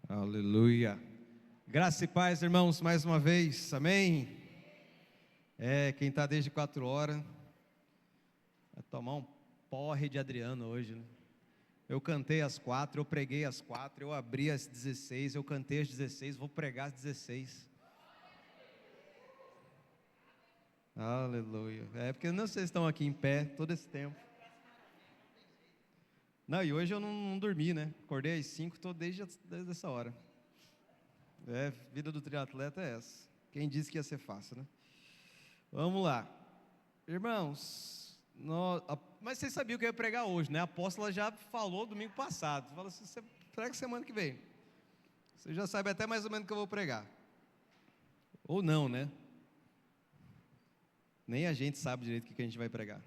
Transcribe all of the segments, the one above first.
Aleluia. Graça e paz, irmãos, mais uma vez, amém? Quem está desde 4 horas, vai tomar um porre de Adriano hoje, né? Eu cantei às 4, eu preguei às 4, eu abri às 16, eu cantei às 16, vou pregar às 16. Aleluia. Porque não sei se vocês estão aqui em pé todo esse tempo. Não, e hoje eu não dormi, né? Acordei às 5, estou desde essa hora. Vida do triatleta é essa. Quem disse que ia ser fácil, né? Vamos lá. Irmãos, mas vocês sabiam que eu ia pregar hoje, né? A apóstola já falou domingo passado. Fala assim, você prega semana que vem. Você já sabe até mais ou menos o que eu vou pregar. Ou não, né? Nem a gente sabe direito o que a gente vai pregar.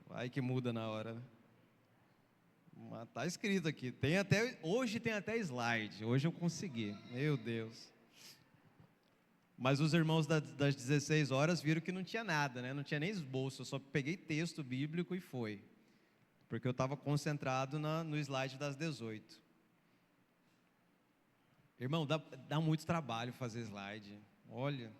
Vai que muda na hora, né? Mas tá escrito aqui. Hoje tem até slide. Hoje eu consegui. Meu Deus. Mas os irmãos das 16 horas viram que não tinha nada, né? Não tinha nem esboço. Eu só peguei texto bíblico e foi. Porque eu estava concentrado no slide das 18. Irmão, dá muito trabalho fazer slide. Olha.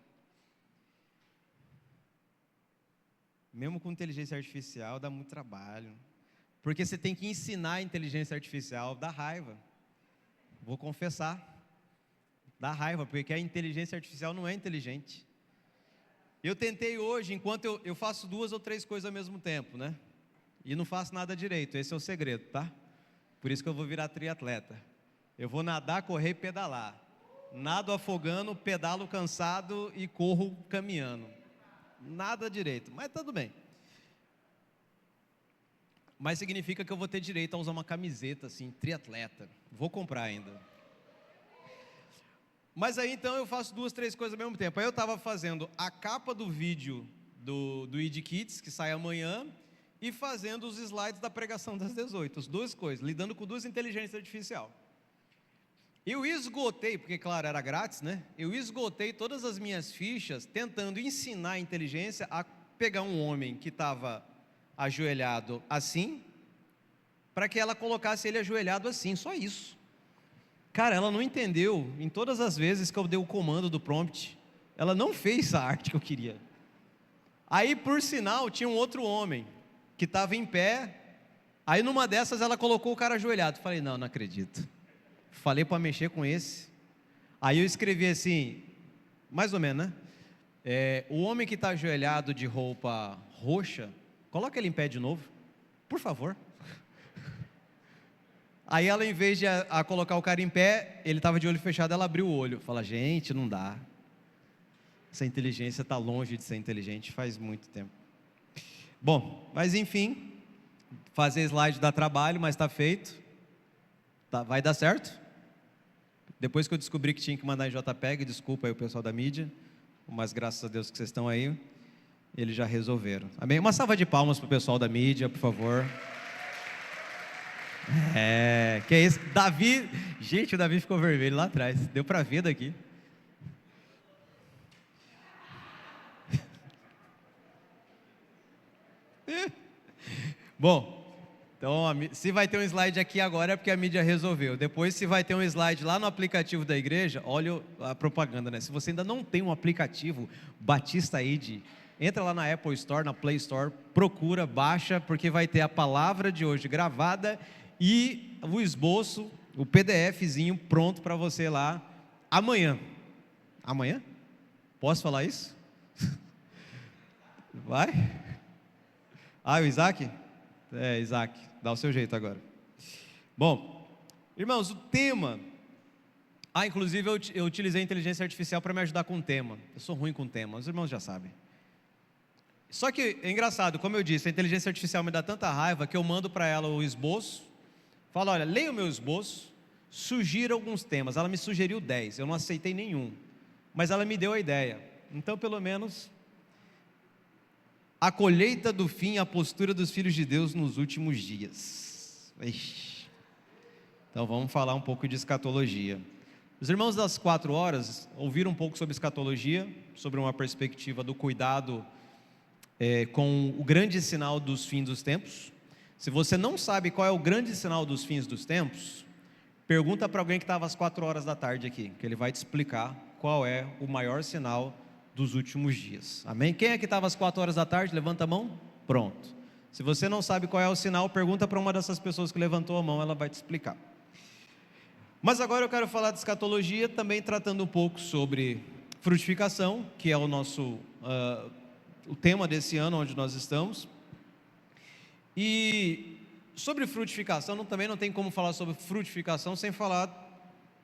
Mesmo com inteligência artificial, dá muito trabalho. Porque você tem que ensinar a inteligência artificial, dá raiva. Vou confessar. Dá raiva, porque a inteligência artificial não é inteligente. Eu tentei hoje, enquanto eu faço 2 ou 3 coisas ao mesmo tempo, né? E não faço nada direito, esse é o segredo, tá? Por isso que eu vou virar triatleta. Eu vou nadar, correr e pedalar. Nado afogando, pedalo cansado e corro caminhando. Nada direito, mas tudo bem. Mas significa que eu vou ter direito a usar uma camiseta assim, triatleta. Vou comprar ainda. Mas aí então eu faço 2, 3 coisas ao mesmo tempo. Aí eu estava fazendo a capa do vídeo do ID Kids, que sai amanhã, e fazendo os slides da pregação das 18. As 2 coisas, lidando com 2 inteligências artificiais. Eu esgotei, porque claro, era grátis, né? Eu esgotei todas as minhas fichas tentando ensinar a inteligência a pegar um homem que estava ajoelhado assim, para que ela colocasse ele ajoelhado assim, só isso. Cara, ela não entendeu em todas as vezes que eu dei o comando do prompt. Ela não fez a arte que eu queria. Aí, por sinal, tinha um outro homem que estava em pé. Aí, numa dessas, ela colocou o cara ajoelhado. Falei, não acredito. Falei para mexer com esse. Aí eu escrevi assim, mais ou menos, né? O homem que está ajoelhado de roupa roxa, coloca ele em pé de novo, por favor. Aí ela, em vez de colocar o cara em pé, ele estava de olho fechado, ela abriu o olho. Fala, gente, não dá. Essa inteligência está longe de ser inteligente faz muito tempo. Bom, mas enfim, fazer slide dá trabalho, mas está feito. Vai dar certo? Depois que eu descobri que tinha que mandar em JPEG, desculpa aí o pessoal da mídia, mas graças a Deus que vocês estão aí, eles já resolveram. Amém? Uma salva de palmas para o pessoal da mídia, por favor. Que é isso? Davi, gente, o Davi ficou vermelho lá atrás, deu para ver daqui. Bom, então se vai ter um slide aqui agora é porque a mídia resolveu. Depois, se vai ter um slide lá no aplicativo da igreja, olha a propaganda, né? Se você ainda não tem um aplicativo Batista ID, entra lá na Apple Store, na Play Store, procura, baixa, porque vai ter a palavra de hoje gravada e o esboço, o PDFzinho pronto para você lá amanhã. Amanhã? Posso falar isso? Vai? O Isaac? Isaac, dá o seu jeito agora. Bom, irmãos, o tema... inclusive eu utilizei a inteligência artificial para me ajudar com o tema. Eu sou ruim com o tema, os irmãos já sabem. Só que é engraçado, como eu disse, a inteligência artificial me dá tanta raiva que eu mando para ela o esboço. Falo, olha, leia o meu esboço, sugira alguns temas. Ela me sugeriu 10, eu não aceitei nenhum. Mas ela me deu a ideia. Então, pelo menos, a colheita do fim, a postura dos filhos de Deus nos últimos dias. Então, vamos falar um pouco de escatologia. Os irmãos das 4 horas ouviram um pouco sobre escatologia, sobre uma perspectiva do cuidado com o grande sinal dos fins dos tempos. Se você não sabe qual é o grande sinal dos fins dos tempos, pergunta para alguém que estava às 4 horas da tarde aqui, que ele vai te explicar qual é o maior sinal dos últimos dias. Amém? Quem é que estava às 4 horas da tarde? Levanta a mão. Pronto. Se você não sabe qual é o sinal, pergunta para uma dessas pessoas que levantou a mão, ela vai te explicar. Mas agora eu quero falar de escatologia, também tratando um pouco sobre frutificação, que é o nosso o tema desse ano onde nós estamos. E sobre frutificação, também não tem como falar sobre frutificação sem falar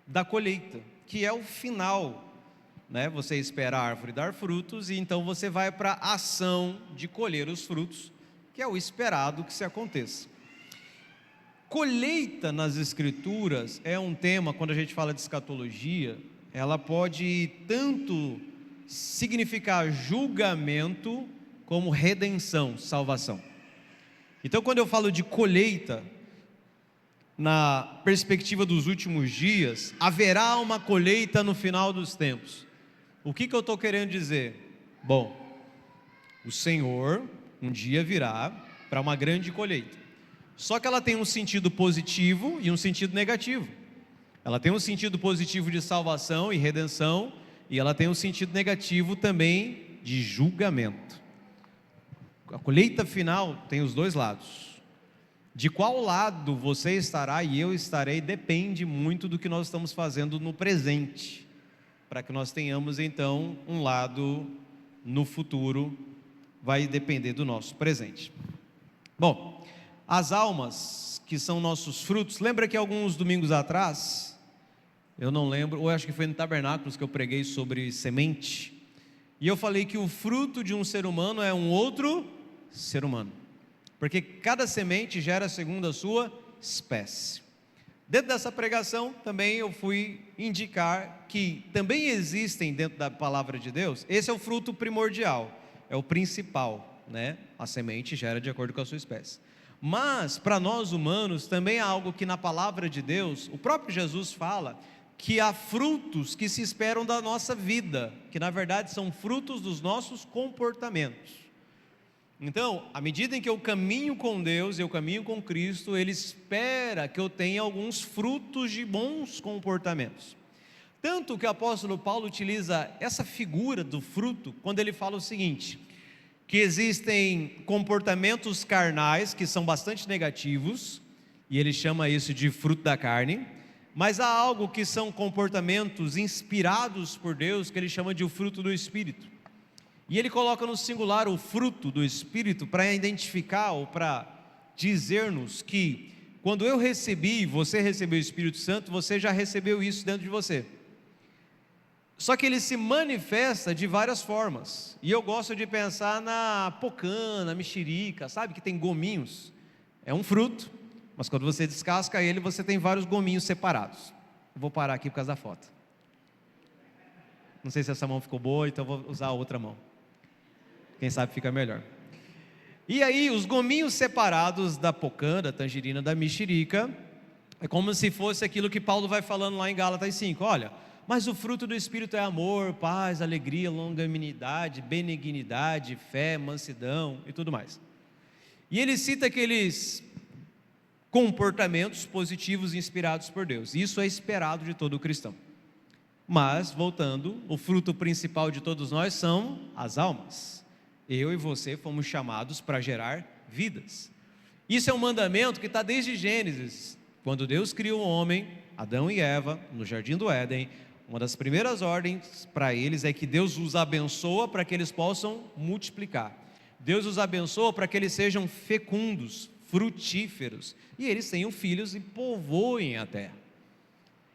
da colheita, que é o final, né? Você espera a árvore dar frutos e então você vai para a ação de colher os frutos, que é o esperado que se aconteça. Colheita nas Escrituras é um tema, quando a gente fala de escatologia, ela pode tanto significar julgamento como redenção, salvação. Então, quando eu falo de colheita, na perspectiva dos últimos dias, haverá uma colheita no final dos tempos. O que eu estou querendo dizer? Bom, o Senhor um dia virá para uma grande colheita. Só que ela tem um sentido positivo e um sentido negativo. Ela tem um sentido positivo de salvação e redenção, e ela tem um sentido negativo também de julgamento. A colheita final tem os dois lados. De qual lado você estará e eu estarei depende muito do que nós estamos fazendo no presente, para que nós tenhamos então um lado no futuro, vai depender do nosso presente. Bom, as almas que são nossos frutos, lembra que alguns domingos atrás, eu não lembro, ou acho que foi no Tabernáculos que eu preguei sobre semente, e eu falei que o fruto de um ser humano é um outro ser humano, porque cada semente gera segundo a sua espécie. Dentro dessa pregação também eu fui indicar que também existem dentro da palavra de Deus, esse é o fruto primordial, é o principal, né? A semente gera de acordo com a sua espécie. Mas para nós humanos também há algo que na palavra de Deus, o próprio Jesus fala que há frutos que se esperam da nossa vida, que na verdade são frutos dos nossos comportamentos. Então, à medida em que eu caminho com Deus, eu caminho com Cristo, Ele espera que eu tenha alguns frutos de bons comportamentos. Tanto que o apóstolo Paulo utiliza essa figura do fruto, quando ele fala o seguinte, que existem comportamentos carnais, que são bastante negativos, e ele chama isso de fruto da carne, mas há algo que são comportamentos inspirados por Deus, que ele chama de o fruto do Espírito. E ele coloca no singular o fruto do Espírito para identificar ou para dizer-nos que quando eu recebi, você recebeu o Espírito Santo, você já recebeu isso dentro de você. Só que ele se manifesta de várias formas. E eu gosto de pensar na pocã, na mexerica, sabe que tem gominhos? É um fruto, mas quando você descasca ele, você tem vários gominhos separados. Eu vou parar aqui por causa da foto. Não sei se essa mão ficou boa, então eu vou usar a outra mão. Quem sabe fica melhor. E aí, os gominhos separados da pocã, da tangerina, da mexerica, é como se fosse aquilo que Paulo vai falando lá em Gálatas 5. Olha, mas o fruto do Espírito é amor, paz, alegria, longanimidade, benignidade, fé, mansidão e tudo mais. E ele cita aqueles comportamentos positivos inspirados por Deus. Isso é esperado de todo cristão. Mas, voltando, o fruto principal de todos nós são as almas. Eu e você fomos chamados para gerar vidas. Isso é um mandamento que está desde Gênesis, quando Deus criou o homem, Adão e Eva, no jardim do Éden. Uma das primeiras ordens para eles é que Deus os abençoa para que eles possam multiplicar. Deus os abençoa para que eles sejam fecundos, frutíferos, e eles tenham filhos e povoem a terra.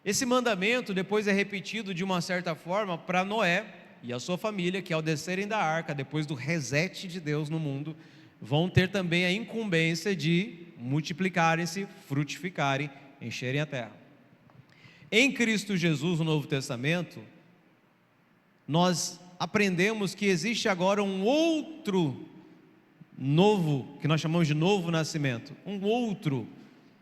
Esse mandamento depois é repetido de uma certa forma para Noé e a sua família, que ao descerem da arca, depois do reset de Deus no mundo, vão ter também a incumbência de multiplicarem-se, frutificarem, encherem a terra. Em Cristo Jesus, no Novo Testamento, nós aprendemos que existe agora um outro novo, que nós chamamos de novo nascimento, um outro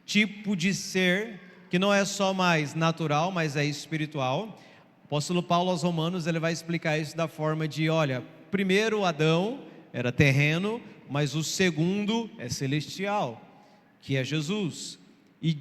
tipo de ser, que não é só mais natural, mas é espiritual. O apóstolo Paulo aos Romanos, ele vai explicar isso da forma de, olha, primeiro Adão era terreno, mas o segundo é celestial. que é Jesus. E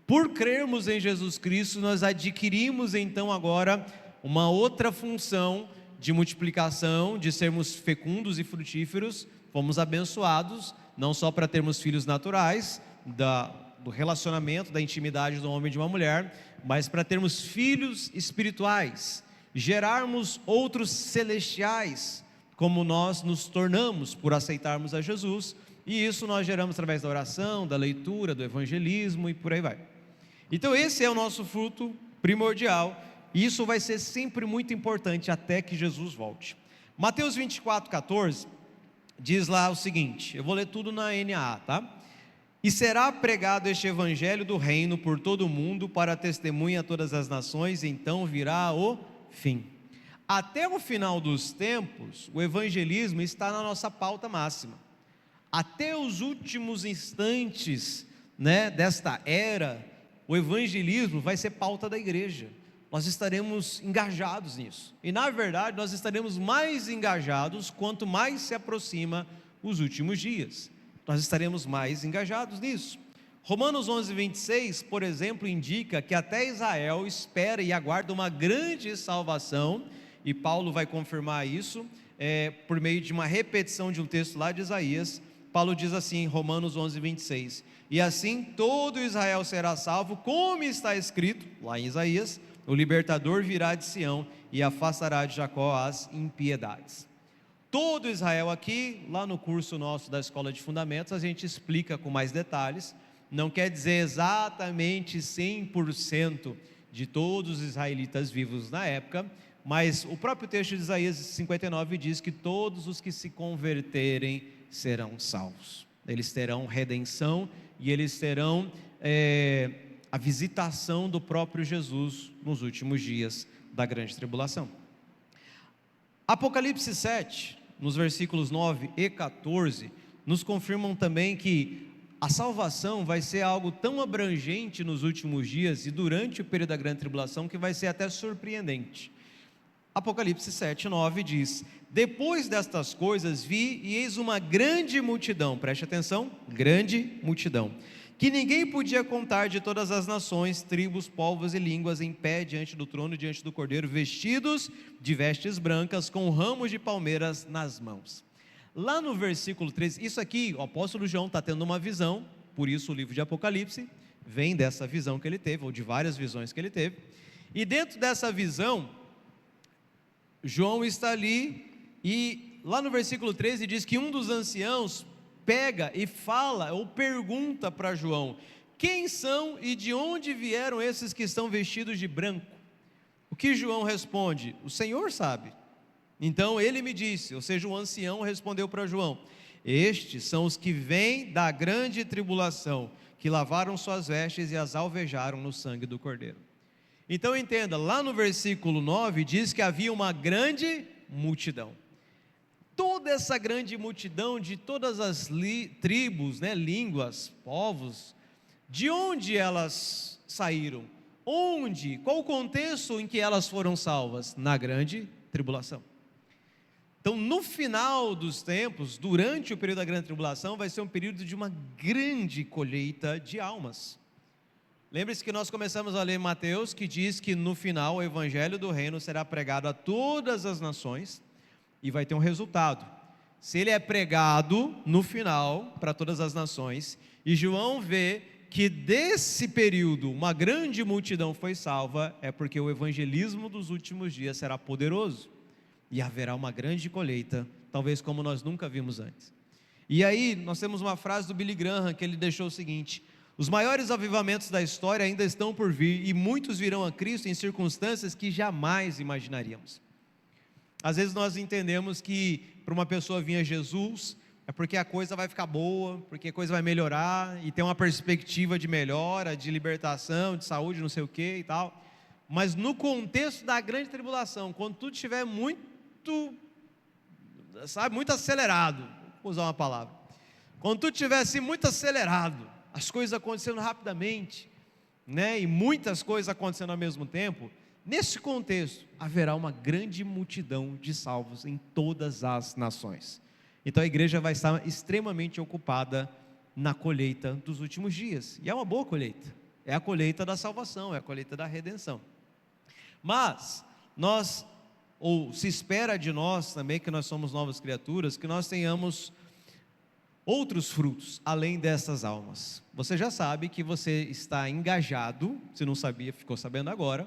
por crermos em Jesus Cristo, nós adquirimos então agora uma outra função de multiplicação, de sermos fecundos e frutíferos. Fomos abençoados, não só para termos filhos naturais, do relacionamento, da intimidade do homem e de uma mulher, mas para termos filhos espirituais, gerarmos outros celestiais, como nós nos tornamos por aceitarmos a Jesus, e isso nós geramos através da oração, da leitura, do evangelismo e por aí vai. Então esse é o nosso fruto primordial, e isso vai ser sempre muito importante até que Jesus volte. Mateus 24:14 diz lá o seguinte, eu vou ler tudo na NAA, tá? E será pregado este evangelho do reino por todo o mundo para testemunha a todas as nações, e então virá o fim. Até o final dos tempos, o evangelismo está na nossa pauta máxima. Até os últimos instantes, desta era, o evangelismo vai ser pauta da igreja. Nós estaremos engajados nisso. E na verdade, nós estaremos mais engajados quanto mais se aproxima os últimos dias. Nós estaremos mais engajados nisso. Romanos 11:26, por exemplo, indica que até Israel espera e aguarda uma grande salvação, e Paulo vai confirmar isso, por meio de uma repetição de um texto lá de Isaías. Paulo diz assim em Romanos 11:26, e assim todo Israel será salvo, como está escrito, lá em Isaías, o libertador virá de Sião e afastará de Jacó as impiedades. Todo Israel aqui, lá no curso nosso da Escola de Fundamentos, a gente explica com mais detalhes, não quer dizer exatamente 100% de todos os israelitas vivos na época, mas o próprio texto de Isaías 59 diz que todos os que se converterem serão salvos, eles terão redenção e eles terão a visitação do próprio Jesus nos últimos dias da grande tribulação. Apocalipse 7, nos versículos 9 e 14, nos confirmam também que a salvação vai ser algo tão abrangente nos últimos dias e durante o período da grande tribulação que vai ser até surpreendente. Apocalipse 7, 9 diz, depois destas coisas vi e eis uma grande multidão, preste atenção, grande multidão, que ninguém podia contar, de todas as nações, tribos, povos e línguas, em pé diante do trono, diante do Cordeiro, vestidos de vestes brancas, com ramos de palmeiras nas mãos. Lá no versículo 13, isso aqui, o apóstolo João está tendo uma visão, por isso o livro de Apocalipse vem dessa visão que ele teve, ou de várias visões que ele teve, e dentro dessa visão, João está ali, e lá no versículo 13 diz que um dos anciãos pega e fala ou pergunta para João, quem são e de onde vieram esses que estão vestidos de branco? O que João responde? O Senhor sabe. Então ele me disse, ou seja, o ancião respondeu para João, estes são os que vêm da grande tribulação, que lavaram suas vestes e as alvejaram no sangue do Cordeiro. Então entenda, lá no versículo 9 diz que havia uma grande multidão. Toda essa grande multidão de todas as tribos, línguas, povos, de onde elas saíram? Onde? Qual o contexto em que elas foram salvas? Na grande tribulação. Então, no final dos tempos, durante o período da grande tribulação, vai ser um período de uma grande colheita de almas. Lembre-se que nós começamos a ler Mateus, que diz que no final o evangelho do reino será pregado a todas as nações, e vai ter um resultado. Se ele é pregado no final para todas as nações, e João vê que desse período uma grande multidão foi salva, é porque o evangelismo dos últimos dias será poderoso, e haverá uma grande colheita, talvez como nós nunca vimos antes. E aí nós temos uma frase do Billy Graham, que ele deixou o seguinte, os maiores avivamentos da história ainda estão por vir, e muitos virão a Cristo em circunstâncias que jamais imaginaríamos. Às vezes nós entendemos que para uma pessoa vir a Jesus, é porque a coisa vai ficar boa, porque a coisa vai melhorar, e tem uma perspectiva de melhora, de libertação, de saúde, não sei o que e tal, mas no contexto da grande tribulação, quando tudo estiver muito acelerado, vou usar uma palavra, quando tudo estiver assim muito acelerado, as coisas acontecendo rapidamente, e muitas coisas acontecendo ao mesmo tempo, nesse contexto, haverá uma grande multidão de salvos em todas as nações. Então a igreja vai estar extremamente ocupada na colheita dos últimos dias. E é uma boa colheita. É a colheita da salvação, é a colheita da redenção. Mas ou se espera de nós também, que nós somos novas criaturas, que nós tenhamos outros frutos, além dessas almas. Você já sabe que você está engajado, se não sabia, ficou sabendo agora,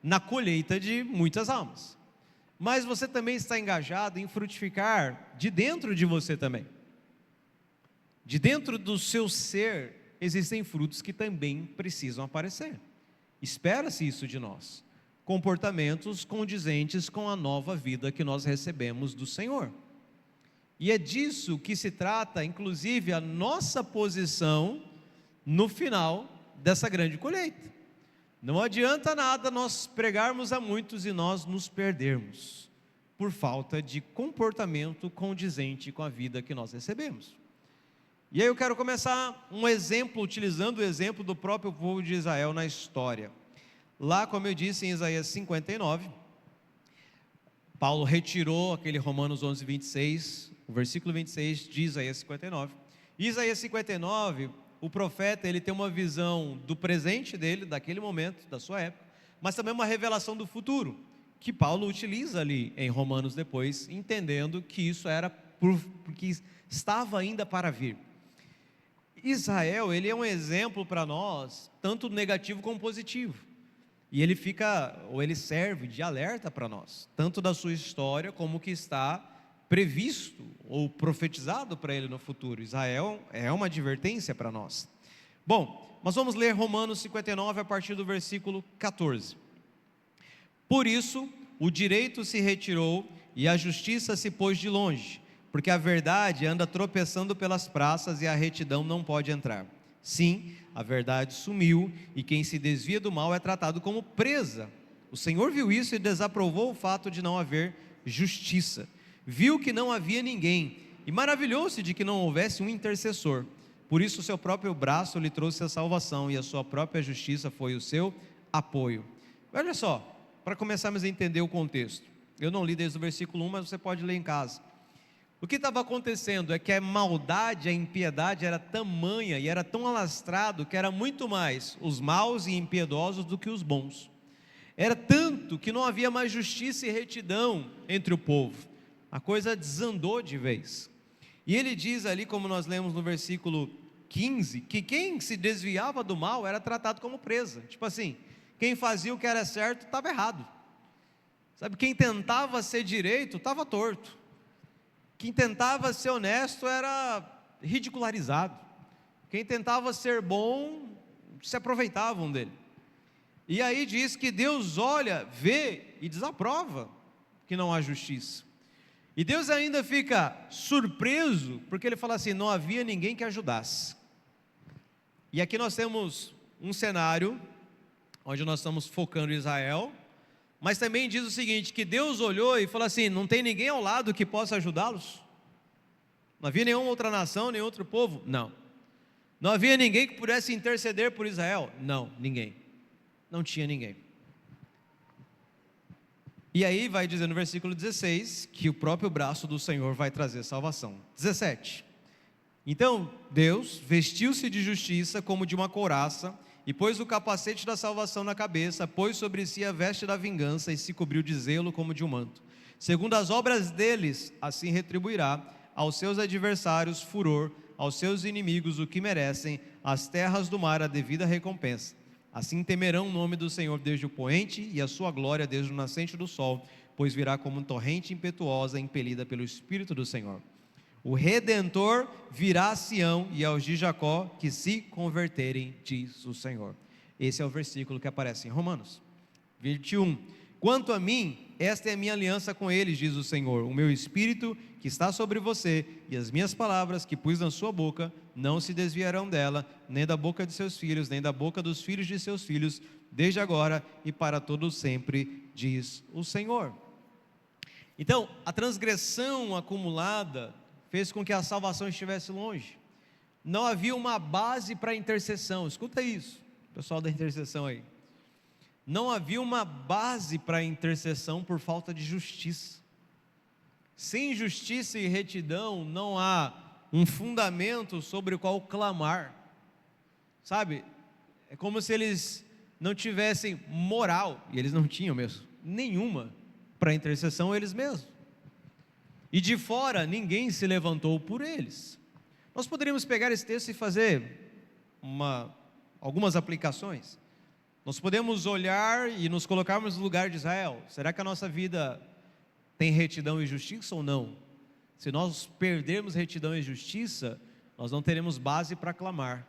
na colheita de muitas almas. Mas você também está engajado em frutificar de dentro de você também. De dentro do seu ser, existem frutos que também precisam aparecer. Espera-se isso de nós. Comportamentos condizentes com a nova vida que nós recebemos do Senhor. E é disso que se trata, inclusive, a nossa posição no final dessa grande colheita. Não adianta nada nós pregarmos a muitos e nós nos perdermos, por falta de comportamento condizente com a vida que nós recebemos. E aí eu quero começar um exemplo, utilizando o exemplo do próprio povo de Israel na história. Lá, como eu disse, em Isaías 59, Paulo retirou aquele Romanos 11, 26, o versículo 26 de Isaías 59. E Isaías 59, o profeta, ele tem uma visão do presente dele, daquele momento, da sua época, mas também uma revelação do futuro, que Paulo utiliza ali em Romanos depois, entendendo que isso era porque estava ainda para vir. Israel, ele é um exemplo para nós, tanto negativo como positivo. E ele ele serve de alerta para nós, tanto da sua história como o que está previsto ou profetizado para ele no futuro. Israel é uma advertência para nós. Bom, mas vamos ler Romanos 59 a partir do versículo 14. Por isso, o direito se retirou e a justiça se pôs de longe, porque a verdade anda tropeçando pelas praças e a retidão não pode entrar. Sim, a verdade sumiu e quem se desvia do mal é tratado como presa. O Senhor viu isso e desaprovou o fato de não haver justiça. Viu que não havia ninguém e maravilhou-se de que não houvesse um intercessor. Por isso o seu próprio braço lhe trouxe a salvação e a sua própria justiça foi o seu apoio. Olha só, para começarmos a entender o contexto. Eu não li desde o versículo 1, mas você pode ler em casa. O que estava acontecendo é que a maldade, a impiedade era tamanha e era tão alastrado que era muito mais os maus e impiedosos do que os bons. Era tanto que não havia mais justiça e retidão entre o povo. A coisa desandou de vez. E ele diz ali, como nós lemos no versículo 15, que quem se desviava do mal era tratado como presa. Tipo assim, quem fazia o que era certo estava errado. Sabe, quem tentava ser direito estava torto. Quem tentava ser honesto era ridicularizado. Quem tentava ser bom, se aproveitavam dele. E aí diz que Deus olha, vê e desaprova que não há justiça. E Deus ainda fica surpreso, porque ele fala assim, não havia ninguém que ajudasse. E aqui nós temos um cenário, onde nós estamos focando em Israel, mas também diz o seguinte, que Deus olhou e falou assim, não tem ninguém ao lado que possa ajudá-los? Não havia nenhuma outra nação, nenhum outro povo? Não. Não havia ninguém que pudesse interceder por Israel? Não, ninguém. Não tinha ninguém. E aí vai dizer no versículo 16, que o próprio braço do Senhor vai trazer salvação. 17. Então Deus vestiu-se de justiça como de uma couraça, e pôs o capacete da salvação na cabeça, pôs sobre si a veste da vingança, e se cobriu de zelo como de um manto. Segundo as obras deles, assim retribuirá aos seus adversários furor, aos seus inimigos o que merecem, às terras do mar a devida recompensa. Assim temerão o nome do Senhor desde o poente, e a sua glória desde o nascente do sol, pois virá como torrente impetuosa, impelida pelo Espírito do Senhor. O Redentor virá a Sião e aos de Jacó que se converterem, diz o Senhor. Esse é o versículo que aparece em Romanos 21. Quanto a mim, esta é a minha aliança com eles, diz o Senhor. O meu Espírito que está sobre você e as minhas palavras que pus na sua boca não se desviarão dela, nem da boca de seus filhos, nem da boca dos filhos de seus filhos, desde agora e para todo sempre, diz o Senhor. Então, a transgressão acumulada fez com que a salvação estivesse longe. Não havia uma base para a intercessão. Escuta isso, pessoal da intercessão aí. Não havia uma base para a intercessão por falta de justiça. Sem justiça e retidão não há um fundamento sobre o qual clamar, sabe? É como se eles não tivessem moral, e eles não tinham mesmo, nenhuma, para intercessão eles mesmos. E de fora, ninguém se levantou por eles. Nós poderíamos pegar esse texto e fazer algumas aplicações. Nós podemos olhar e nos colocarmos no lugar de Israel. Será que a nossa vida tem retidão e justiça ou não? Se nós perdermos retidão e justiça, nós não teremos base para clamar.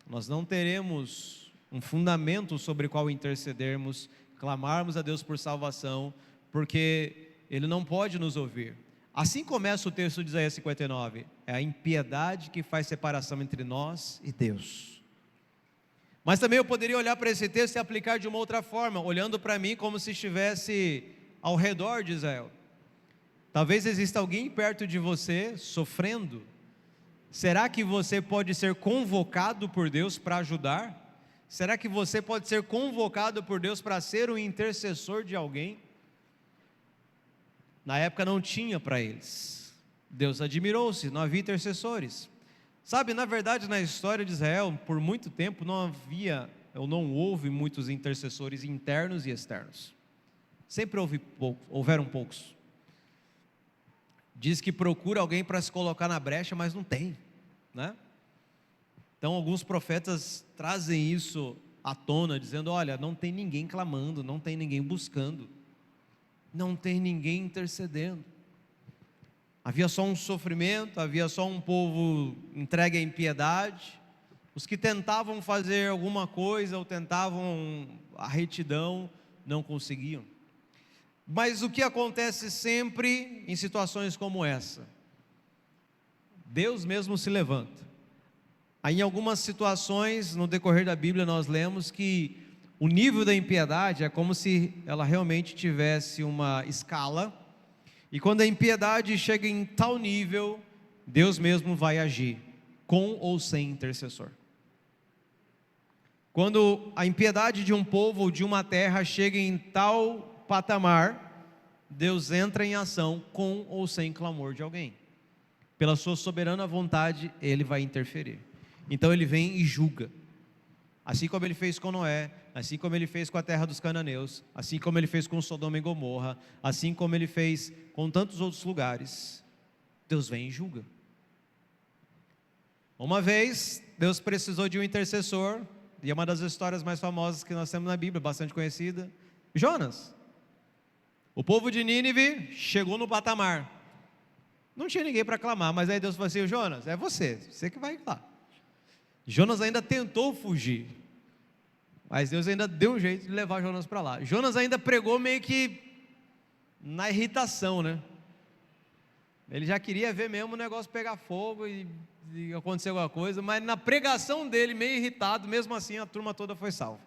Nós não teremos um fundamento sobre o qual intercedermos, clamarmos a Deus por salvação, porque Ele não pode nos ouvir. Assim começa o texto de Isaías 59, é a impiedade que faz separação entre nós e Deus. Mas também eu poderia olhar para esse texto e aplicar de uma outra forma, olhando para mim como se estivesse ao redor de Israel. Talvez exista alguém perto de você sofrendo. Será que você pode ser convocado por Deus para ajudar? Será que você pode ser convocado por Deus para ser um intercessor de alguém? Na época não tinha para eles. Deus admirou-se, não havia intercessores. Sabe, na verdade, na história de Israel, por muito tempo não houve muitos intercessores internos e externos. Sempre houveram poucos. Diz que procura alguém para se colocar na brecha, mas não tem, né? Então alguns profetas trazem isso à tona, dizendo: olha, não tem ninguém clamando, não tem ninguém buscando, não tem ninguém intercedendo. Havia só um sofrimento, havia só um povo entregue à impiedade. Os que tentavam fazer alguma coisa ou tentavam a retidão, não conseguiam. Mas o que acontece sempre em situações como essa? Deus mesmo se levanta. Aí, em algumas situações, no decorrer da Bíblia, nós lemos que o nível da impiedade é como se ela realmente tivesse uma escala, e quando a impiedade chega em tal nível, Deus mesmo vai agir, com ou sem intercessor. Quando a impiedade de um povo ou de uma terra chega em tal patamar, Deus entra em ação com ou sem clamor de alguém. Pela sua soberana vontade, Ele vai interferir. Então Ele vem e julga. Assim como Ele fez com Noé, assim como Ele fez com a terra dos cananeus, assim como Ele fez com Sodoma e Gomorra, assim como Ele fez com tantos outros lugares, Deus vem e julga. Uma vez, Deus precisou de um intercessor, e é uma das histórias mais famosas que nós temos na Bíblia, bastante conhecida, Jonas. O povo de Nínive chegou no patamar, não tinha ninguém para clamar, mas aí Deus falou assim: Jonas, é você que vai lá. Jonas ainda tentou fugir, mas Deus ainda deu um jeito de levar Jonas para lá. Jonas ainda pregou meio que na irritação, né? Ele já queria ver mesmo o negócio pegar fogo e acontecer alguma coisa, mas na pregação dele, meio irritado, mesmo assim a turma toda foi salva.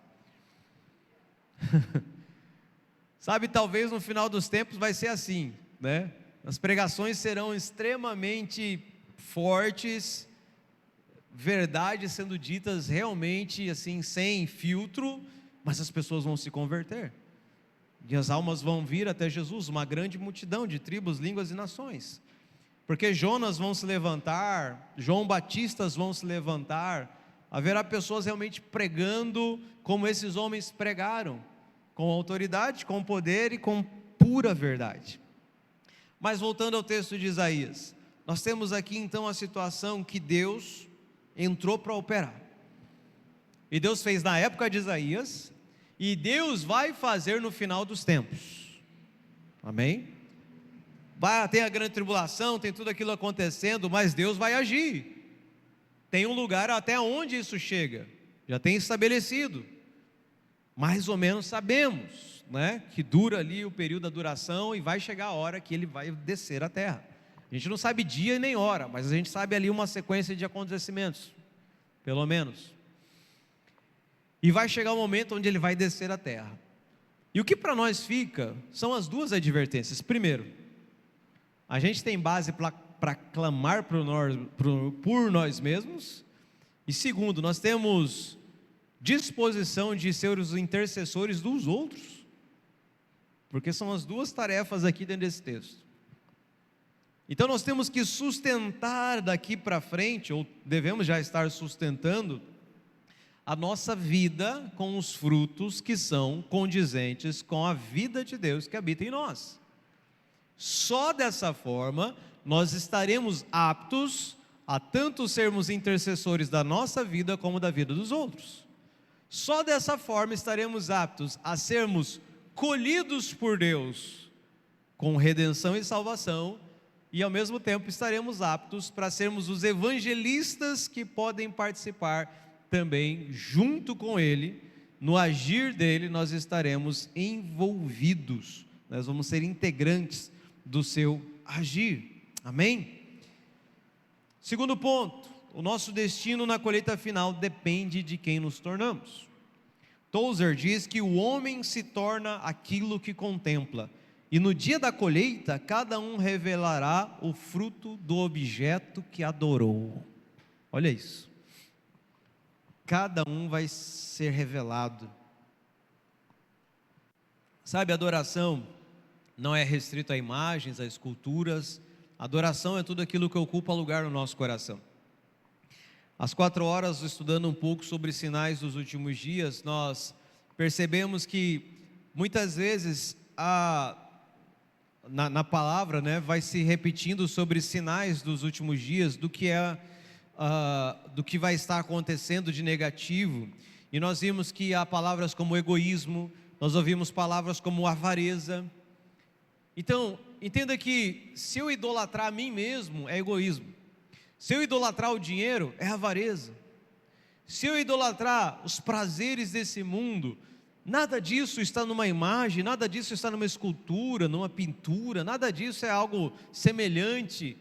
Sabe, talvez no final dos tempos vai ser assim, né? As pregações serão extremamente fortes, verdades sendo ditas realmente assim, sem filtro, mas as pessoas vão se converter, e as almas vão vir até Jesus, uma grande multidão de tribos, línguas e nações, porque Jonas vão se levantar, João Batistas vão se levantar, haverá pessoas realmente pregando como esses homens pregaram, com autoridade, com poder e com pura verdade. Mas voltando ao texto de Isaías, nós temos aqui então a situação que Deus entrou para operar, e Deus fez na época de Isaías, e Deus vai fazer no final dos tempos, amém? Tem a grande tribulação, tem tudo aquilo acontecendo, mas Deus vai agir, tem um lugar até onde isso chega, já tem estabelecido, mais ou menos sabemos, né, que dura ali o período da duração, e vai chegar a hora que Ele vai descer à terra. A gente não sabe dia nem hora, mas a gente sabe ali uma sequência de acontecimentos, pelo menos. E vai chegar o momento onde Ele vai descer à terra. E o que para nós fica são as duas advertências. Primeiro, a gente tem base para clamar por nós mesmos. E segundo, nós temos disposição de ser os intercessores dos outros. Porque são as duas tarefas aqui dentro desse texto. Então nós temos que sustentar daqui para frente, ou devemos já estar sustentando, a nossa vida com os frutos que são condizentes com a vida de Deus que habita em nós. Só dessa forma nós estaremos aptos a tanto sermos intercessores da nossa vida como da vida dos outros. Só dessa forma estaremos aptos a sermos colhidos por Deus com redenção e salvação, e ao mesmo tempo estaremos aptos para sermos os evangelistas que podem participar também junto com Ele. No agir dele nós estaremos envolvidos, nós vamos ser integrantes do seu agir. Amém? Segundo ponto, o nosso destino na colheita final depende de quem nos tornamos. Tozer diz que o homem se torna aquilo que contempla, e no dia da colheita cada um revelará o fruto do objeto que adorou. Olha isso. Cada um vai ser revelado. Sabe, a adoração não é restrito a imagens, a esculturas. A adoração é tudo aquilo que ocupa lugar no nosso coração. Às 4 horas, estudando um pouco sobre sinais dos últimos dias, nós percebemos que muitas vezes na palavra, né, vai se repetindo sobre sinais dos últimos dias, do que vai estar acontecendo de negativo. E nós vimos que há palavras como egoísmo, nós ouvimos palavras como avareza. Então, entenda que se eu idolatrar a mim mesmo, é egoísmo. Se eu idolatrar o dinheiro, é avareza. Se eu idolatrar os prazeres desse mundo, nada disso está numa imagem, nada disso está numa escultura, numa pintura, nada disso é algo semelhante,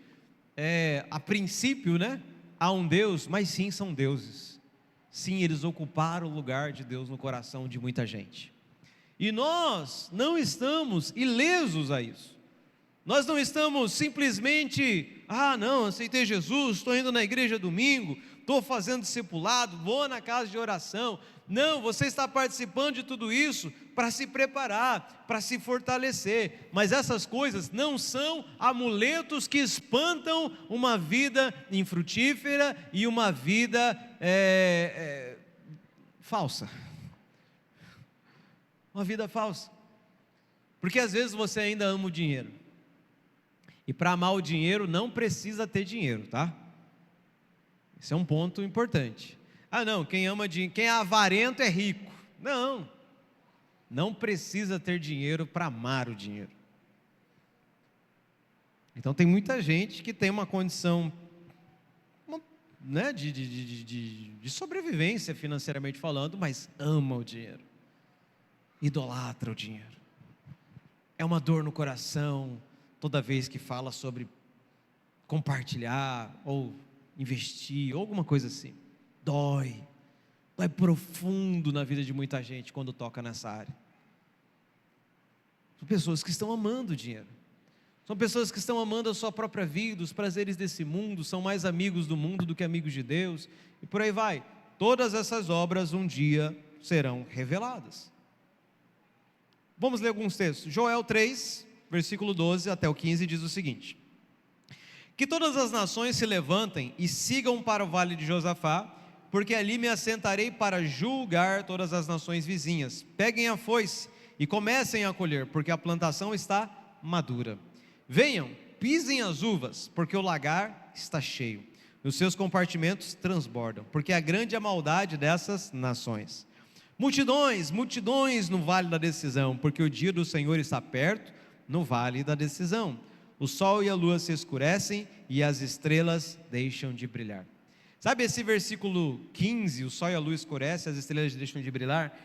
a princípio, né, a um Deus, mas sim são deuses. Sim, eles ocuparam o lugar de Deus no coração de muita gente. E nós não estamos ilesos a isso. Nós não estamos simplesmente, não, aceitei Jesus, estou indo na igreja domingo, estou fazendo discipulado, vou na casa de oração. Não, você está participando de tudo isso para se preparar, para se fortalecer. Mas essas coisas não são amuletos que espantam uma vida infrutífera e uma vida falsa. Uma vida falsa. Porque às vezes você ainda ama o dinheiro. E para amar o dinheiro não precisa ter dinheiro, tá? Esse é um ponto importante. Não, quem ama dinheiro, quem é avarento é rico. Não precisa ter dinheiro para amar o dinheiro. Então tem muita gente que tem uma condição, né, de sobrevivência financeiramente falando, mas ama o dinheiro, idolatra o dinheiro. É uma dor no coração toda vez que fala sobre compartilhar ou investir ou alguma coisa assim. Dói profundo na vida de muita gente quando toca nessa área. São pessoas que estão amando o dinheiro, são pessoas que estão amando a sua própria vida, os prazeres desse mundo, são mais amigos do mundo do que amigos de Deus, e por aí vai. Todas essas obras um dia serão reveladas. Vamos ler alguns textos. Joel 3, versículo 12 até o 15 diz o seguinte: que todas as nações se levantem e sigam para o vale de Josafá, porque ali me assentarei para julgar todas as nações vizinhas. Peguem a foice e comecem a colher, porque a plantação está madura. Venham, pisem as uvas, porque o lagar está cheio, e os seus compartimentos transbordam, porque é grande a maldade dessas nações. Multidões, multidões no vale da decisão, porque o dia do Senhor está perto, no vale da decisão. O sol e a lua se escurecem e as estrelas deixam de brilhar. Sabe esse versículo 15, o sol e a lua escurecem, as estrelas deixam de brilhar?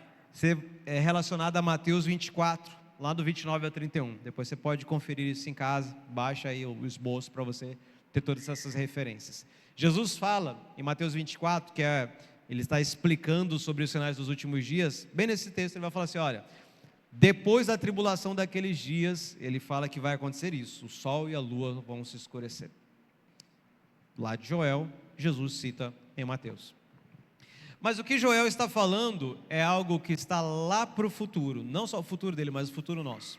É relacionado a Mateus 24, lá do 29 ao 31. Depois você pode conferir isso em casa, baixa aí o esboço para você ter todas essas referências. Jesus fala em Mateus 24, ele está explicando sobre os sinais dos últimos dias. Bem nesse texto ele vai falar assim, olha, depois da tribulação daqueles dias, ele fala que vai acontecer isso, o sol e a lua vão se escurecer. Lá de Joel, Jesus cita em Mateus. Mas o que Joel está falando é algo que está lá para o futuro, não só o futuro dele, mas o futuro nosso.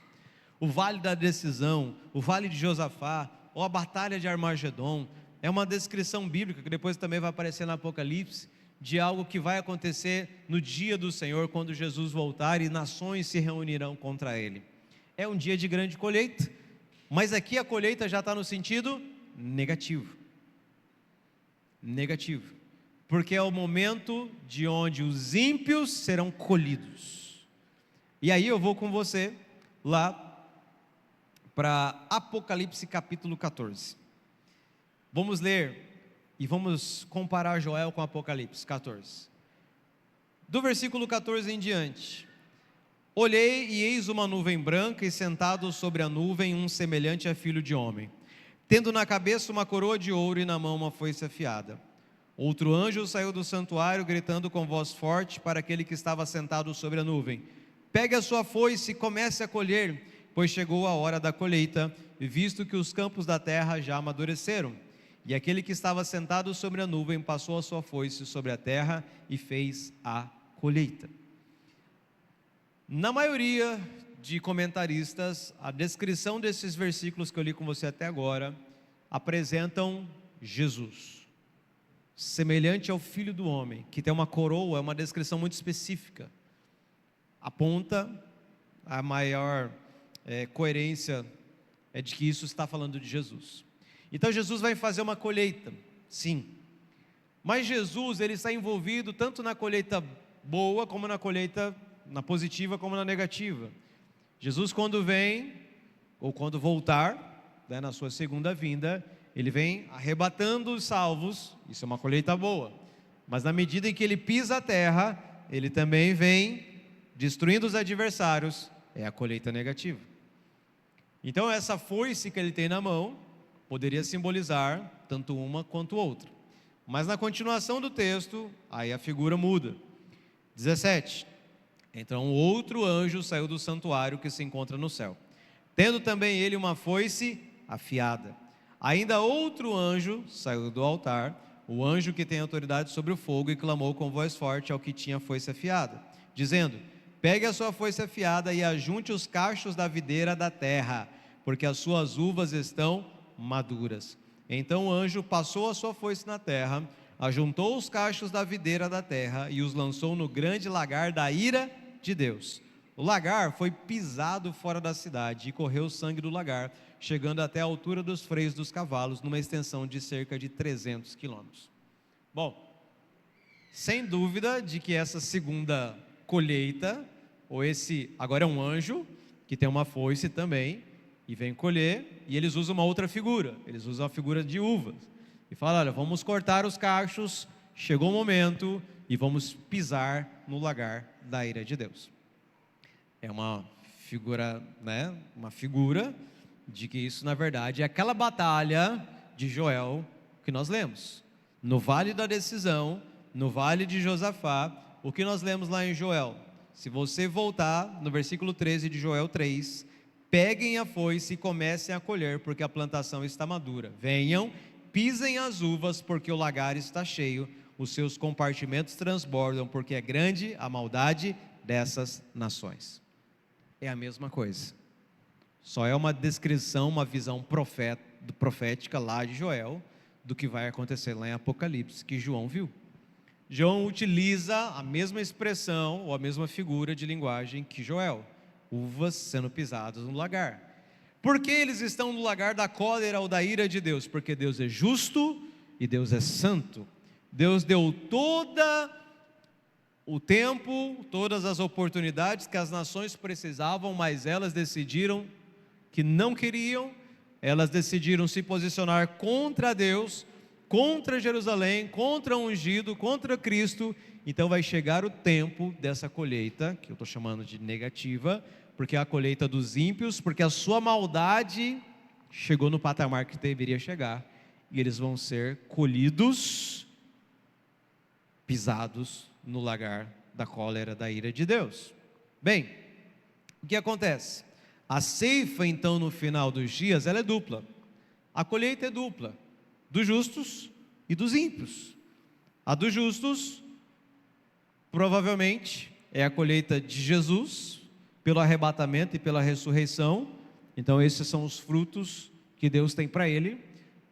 O vale da decisão, o vale de Josafá, ou a batalha de Armagedon, é uma descrição bíblica, que depois também vai aparecer no Apocalipse, de algo que vai acontecer no dia do Senhor, quando Jesus voltar e nações se reunirão contra Ele. É um dia de grande colheita, mas aqui a colheita já está no sentido negativo. Negativo. Porque é o momento de onde os ímpios serão colhidos. E aí eu vou com você lá para Apocalipse capítulo 14. Vamos ler e vamos comparar Joel com Apocalipse 14. Do versículo 14 em diante. Olhei e eis uma nuvem branca, e sentado sobre a nuvem um semelhante a filho de homem, tendo na cabeça uma coroa de ouro e na mão uma foice afiada. Outro anjo saiu do santuário, gritando com voz forte para aquele que estava sentado sobre a nuvem: pegue a sua foice e comece a colher, pois chegou a hora da colheita, visto que os campos da terra já amadureceram. E aquele que estava sentado sobre a nuvem passou a sua foice sobre a terra e fez a colheita. Na maioria de comentaristas, a descrição desses versículos que eu li com você até agora apresentam Jesus, semelhante ao Filho do Homem, que tem uma coroa. É uma descrição muito específica, aponta a maior coerência de que isso está falando de Jesus. Então Jesus vai fazer uma colheita, sim, mas Jesus, ele está envolvido tanto na colheita boa, como na colheita na positiva, como na negativa. Jesus, quando vem, ou quando voltar, na sua segunda vinda, ele vem arrebatando os salvos. Isso é uma colheita boa, mas na medida em que ele pisa a terra, ele também vem destruindo os adversários. É a colheita negativa. Então essa foice que ele tem na mão poderia simbolizar tanto uma quanto outra, mas na continuação do texto, aí a figura muda. 17. Então outro anjo saiu do santuário que se encontra no céu, tendo também ele uma foice afiada. Ainda outro anjo saiu do altar, o anjo que tem autoridade sobre o fogo, e clamou com voz forte ao que tinha foice afiada, dizendo: pegue a sua foice afiada e ajunte os cachos da videira da terra, porque as suas uvas estão maduras. Então o anjo passou a sua foice na terra, ajuntou os cachos da videira da terra e os lançou no grande lagar da ira de Deus. O lagar foi pisado fora da cidade e correu o sangue do lagar, chegando até a altura dos freios dos cavalos, numa extensão de cerca de 300 quilômetros. Bom, sem dúvida de que essa segunda colheita, ou esse, agora é um anjo, que tem uma foice também, e vem colher, e eles usam uma outra figura, eles usam a figura de uvas, e falam: olha, vamos cortar os cachos, chegou o momento, e vamos pisar no lagar da ira de Deus. É uma figura, uma figura de que isso na verdade é aquela batalha de Joel que nós lemos, no vale da decisão, no vale de Josafá. O que nós lemos lá em Joel, se você voltar no versículo 13 de Joel 3, peguem a foice e comecem a colher, porque a plantação está madura. Venham, pisem as uvas, porque o lagar está cheio, os seus compartimentos transbordam, porque é grande a maldade dessas nações. É a mesma coisa, só é uma descrição, uma visão profética lá de Joel, do que vai acontecer lá em Apocalipse, que João viu. João utiliza a mesma expressão, ou a mesma figura de linguagem que Joel: uvas sendo pisadas no lagar. Por que eles estão no lagar da cólera ou da ira de Deus? Porque Deus é justo e Deus é santo. Deus deu todo o tempo, todas as oportunidades que as nações precisavam, mas elas decidiram que não queriam. Elas decidiram se posicionar contra Deus, contra Jerusalém, contra o ungido, contra Cristo. Então vai chegar o tempo dessa colheita, que eu estou chamando de negativa, porque é a colheita dos ímpios, porque a sua maldade chegou no patamar que deveria chegar, e eles vão ser colhidos, pisados no lagar da cólera, da ira de Deus. Bem, o que acontece? A ceifa, então, no final dos dias, ela é dupla. A colheita é dupla, dos justos e dos ímpios. A dos justos, provavelmente, é a colheita de Jesus, pelo arrebatamento e pela ressurreição. Então esses são os frutos que que Deus tem para ele,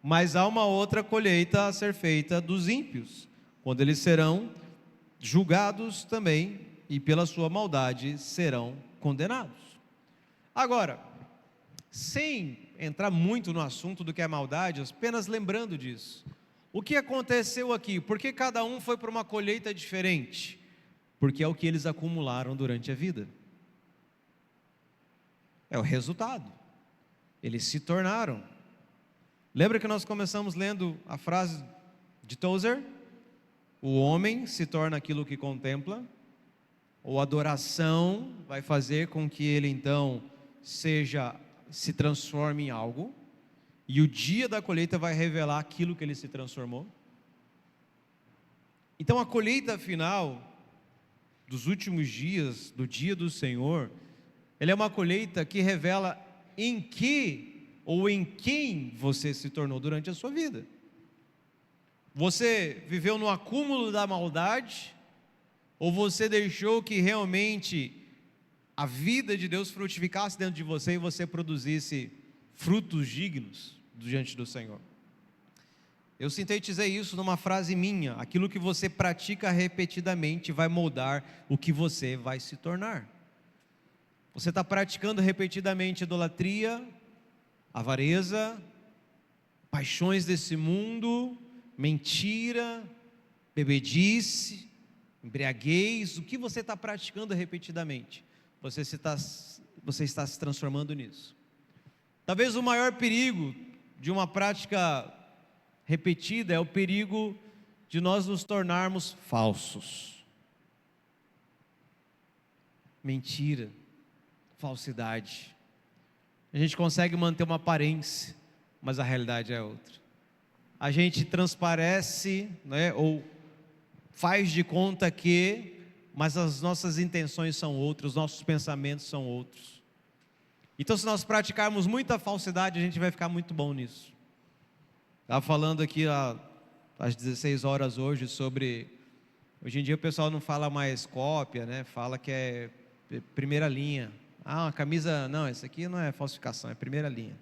mas há uma outra colheita a ser feita dos ímpios, quando eles serão julgados também e pela sua maldade serão condenados. Agora, sem entrar muito no assunto do que é maldade, apenas lembrando disso, o que aconteceu aqui? Por que cada um foi para uma colheita diferente? Porque é o que eles acumularam durante a vida. É o resultado. Eles se tornaram. Lembra que nós começamos lendo a frase de Tozer? O homem se torna aquilo que contempla, ou a adoração vai fazer com que ele então se transforme em algo, e o dia da colheita vai revelar aquilo que ele se transformou. Então a colheita final dos últimos dias, do dia do Senhor, ela é uma colheita que revela em que ou em quem você se tornou durante a sua vida. Você viveu no acúmulo da maldade, ou você deixou que realmente a vida de Deus frutificasse dentro de você e você produzisse frutos dignos diante do Senhor? Eu sintetizei isso numa frase minha: aquilo que você pratica repetidamente vai moldar o que você vai se tornar. Você está praticando repetidamente idolatria, avareza, paixões desse mundo, mentira, bebedice, embriaguez. O que você está praticando repetidamente? Você está se transformando nisso. Talvez o maior perigo de uma prática repetida é o perigo de nós nos tornarmos falsos. Mentira, falsidade. A gente consegue manter uma aparência, mas a realidade é outra. A gente transparece, né, ou faz de conta que, mas as nossas intenções são outras, os nossos pensamentos são outros. Então, se nós praticarmos muita falsidade, a gente vai ficar muito bom nisso. Estava falando aqui às 16 horas hoje sobre... Hoje em dia o pessoal não fala mais cópia, né? Fala que é primeira linha. Ah, uma camisa... Não, isso aqui não é falsificação, é primeira linha.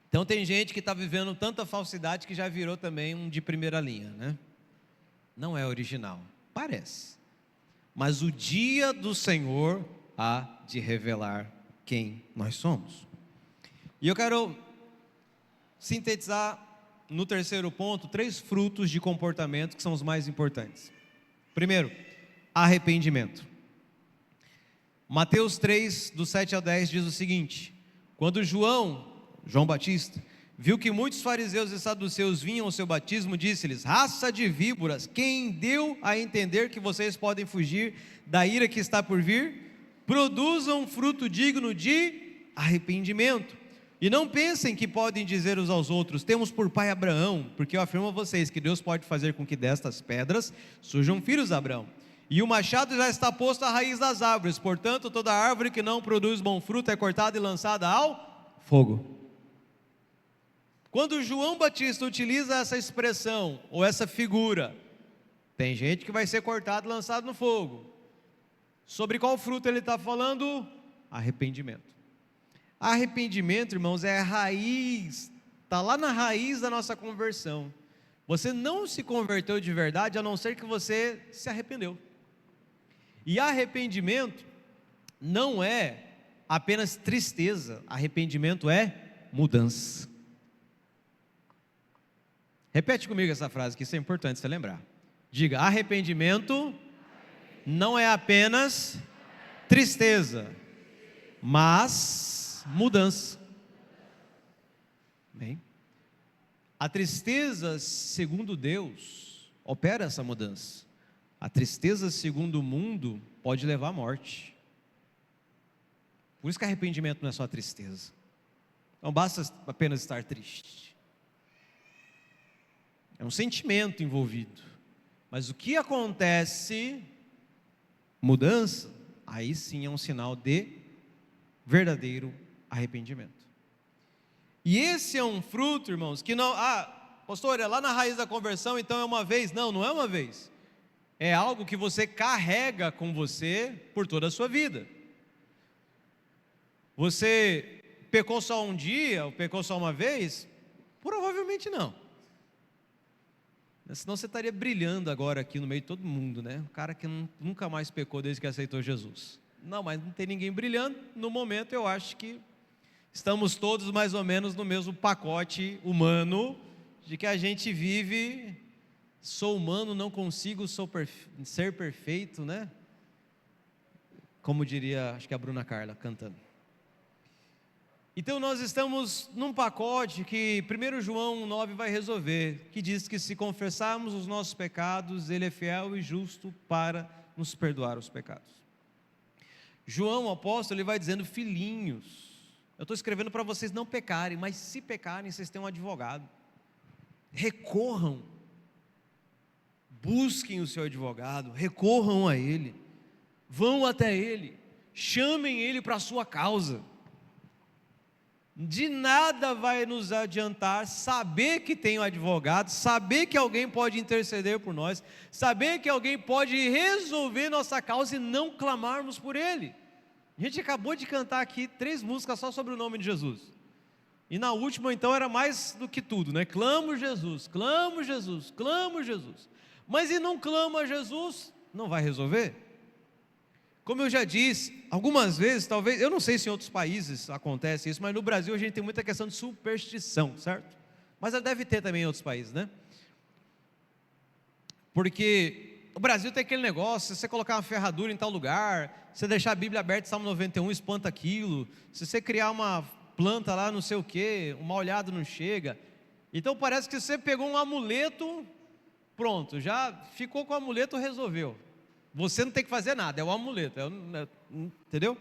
Então tem gente que está vivendo tanta falsidade que já virou também um de primeira linha, né? Não é original, parece. Mas o dia do Senhor há de revelar quem nós somos. E eu quero sintetizar no terceiro ponto 3 frutos de comportamento que são os mais importantes. Primeiro, arrependimento. Mateus 3, do 7 ao 10 diz o seguinte: quando João Batista viu que muitos fariseus e saduceus vinham ao seu batismo, disse-lhes: raça de víboras, quem deu a entender que vocês podem fugir da ira que está por vir? Produzam fruto digno de arrependimento, e não pensem que podem dizer uns aos outros: temos por pai Abraão, porque eu afirmo a vocês que Deus pode fazer com que destas pedras surjam filhos de Abraão. E o machado já está posto à raiz das árvores, portanto toda árvore que não produz bom fruto é cortada e lançada ao fogo. Quando João Batista utiliza essa expressão, ou essa figura, tem gente que vai ser cortado e lançado no fogo. Sobre qual fruto ele está falando? Arrependimento. Arrependimento, irmãos, é a raiz, está lá na raiz da nossa conversão. Você não se converteu de verdade, a não ser que você se arrependeu. E arrependimento não é apenas tristeza, arrependimento é mudança. Repete comigo essa frase, que isso é importante você lembrar. Diga: arrependimento não é apenas tristeza, mas mudança. Bem, a tristeza, segundo Deus, opera essa mudança. A tristeza, segundo o mundo, pode levar à morte. Por isso que arrependimento não é só tristeza. Não basta apenas estar triste. É um sentimento envolvido. Mas o que acontece, mudança, aí sim é um sinal de verdadeiro arrependimento. E esse é um fruto, irmãos, que não... pastor, é lá na raiz da conversão, então é uma vez. Não, não é uma vez. É algo que você carrega com você por toda a sua vida. Você Pecou só um dia, ou pecou só uma vez? Provavelmente não. Senão você estaria brilhando agora aqui no meio de todo mundo, né? O cara que nunca mais pecou desde que aceitou Jesus. Não, mas não tem ninguém brilhando. No momento eu acho que estamos todos mais ou menos no mesmo pacote humano, de que a gente vive, sou humano, não consigo ser perfeito, né? Como diria, acho que a Bruna Carla cantando. Então nós estamos num pacote que 1 João 9 vai resolver, que diz que se confessarmos os nossos pecados, Ele é fiel e justo para nos perdoar os pecados. João, o apóstolo, ele vai dizendo: filhinhos, eu estou escrevendo para vocês não pecarem, mas se pecarem, vocês têm um advogado. Recorram, busquem o seu advogado, recorram a ele, vão até ele, chamem ele para a sua causa. De nada vai nos adiantar saber que tem um advogado, saber que alguém pode interceder por nós, saber que alguém pode resolver nossa causa e não clamarmos por ele. A gente acabou de cantar aqui 3 músicas só sobre o nome de Jesus. E na última então era mais do que tudo, né? Clamo Jesus, clamo Jesus, clamo Jesus. Mas e não clama a Jesus, não vai resolver? Como eu já disse, algumas vezes, talvez, eu não sei se em outros países acontece isso, mas no Brasil a gente tem muita questão de superstição, certo? Mas deve ter também em outros países, né? Porque o Brasil tem aquele negócio, se você colocar uma ferradura em tal lugar, se você deixar a Bíblia aberta, Salmo 91, espanta aquilo, se você criar uma planta lá, não sei o quê, uma olhada não chega. Então parece que você pegou um amuleto, pronto, já ficou com o amuleto, resolveu. Você não tem que fazer nada, é o amuleto, entendeu?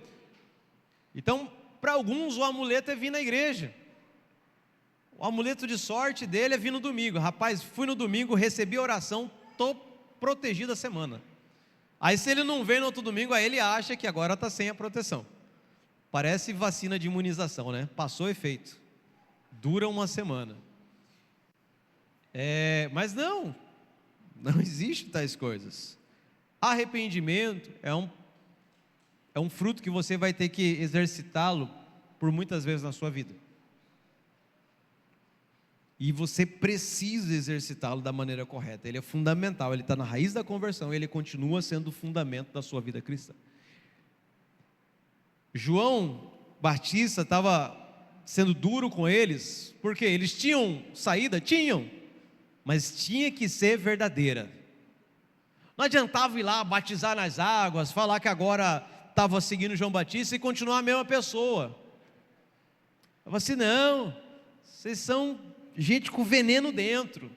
Então, para alguns o amuleto é vir na igreja. O amuleto de sorte dele é vir no domingo. Rapaz, fui no domingo, recebi a oração, estou protegido a semana. Aí se ele não vem no outro domingo, aí ele acha que agora está sem a proteção. Parece vacina de imunização, né? Passou efeito, dura uma semana. Mas não existe tais coisas. Arrependimento é um fruto que você vai ter que exercitá-lo por muitas vezes na sua vida. E você precisa exercitá-lo da maneira correta. Ele é fundamental, ele está na raiz da conversão, ele continua sendo o fundamento da sua vida cristã. João Batista estava sendo duro com eles, porque eles tinham saída? Tinham, mas tinha que ser verdadeira. Não adiantava ir lá, batizar nas águas, falar que agora estava seguindo João Batista e continuar a mesma pessoa. Eu falei assim: não, vocês são gente com veneno dentro,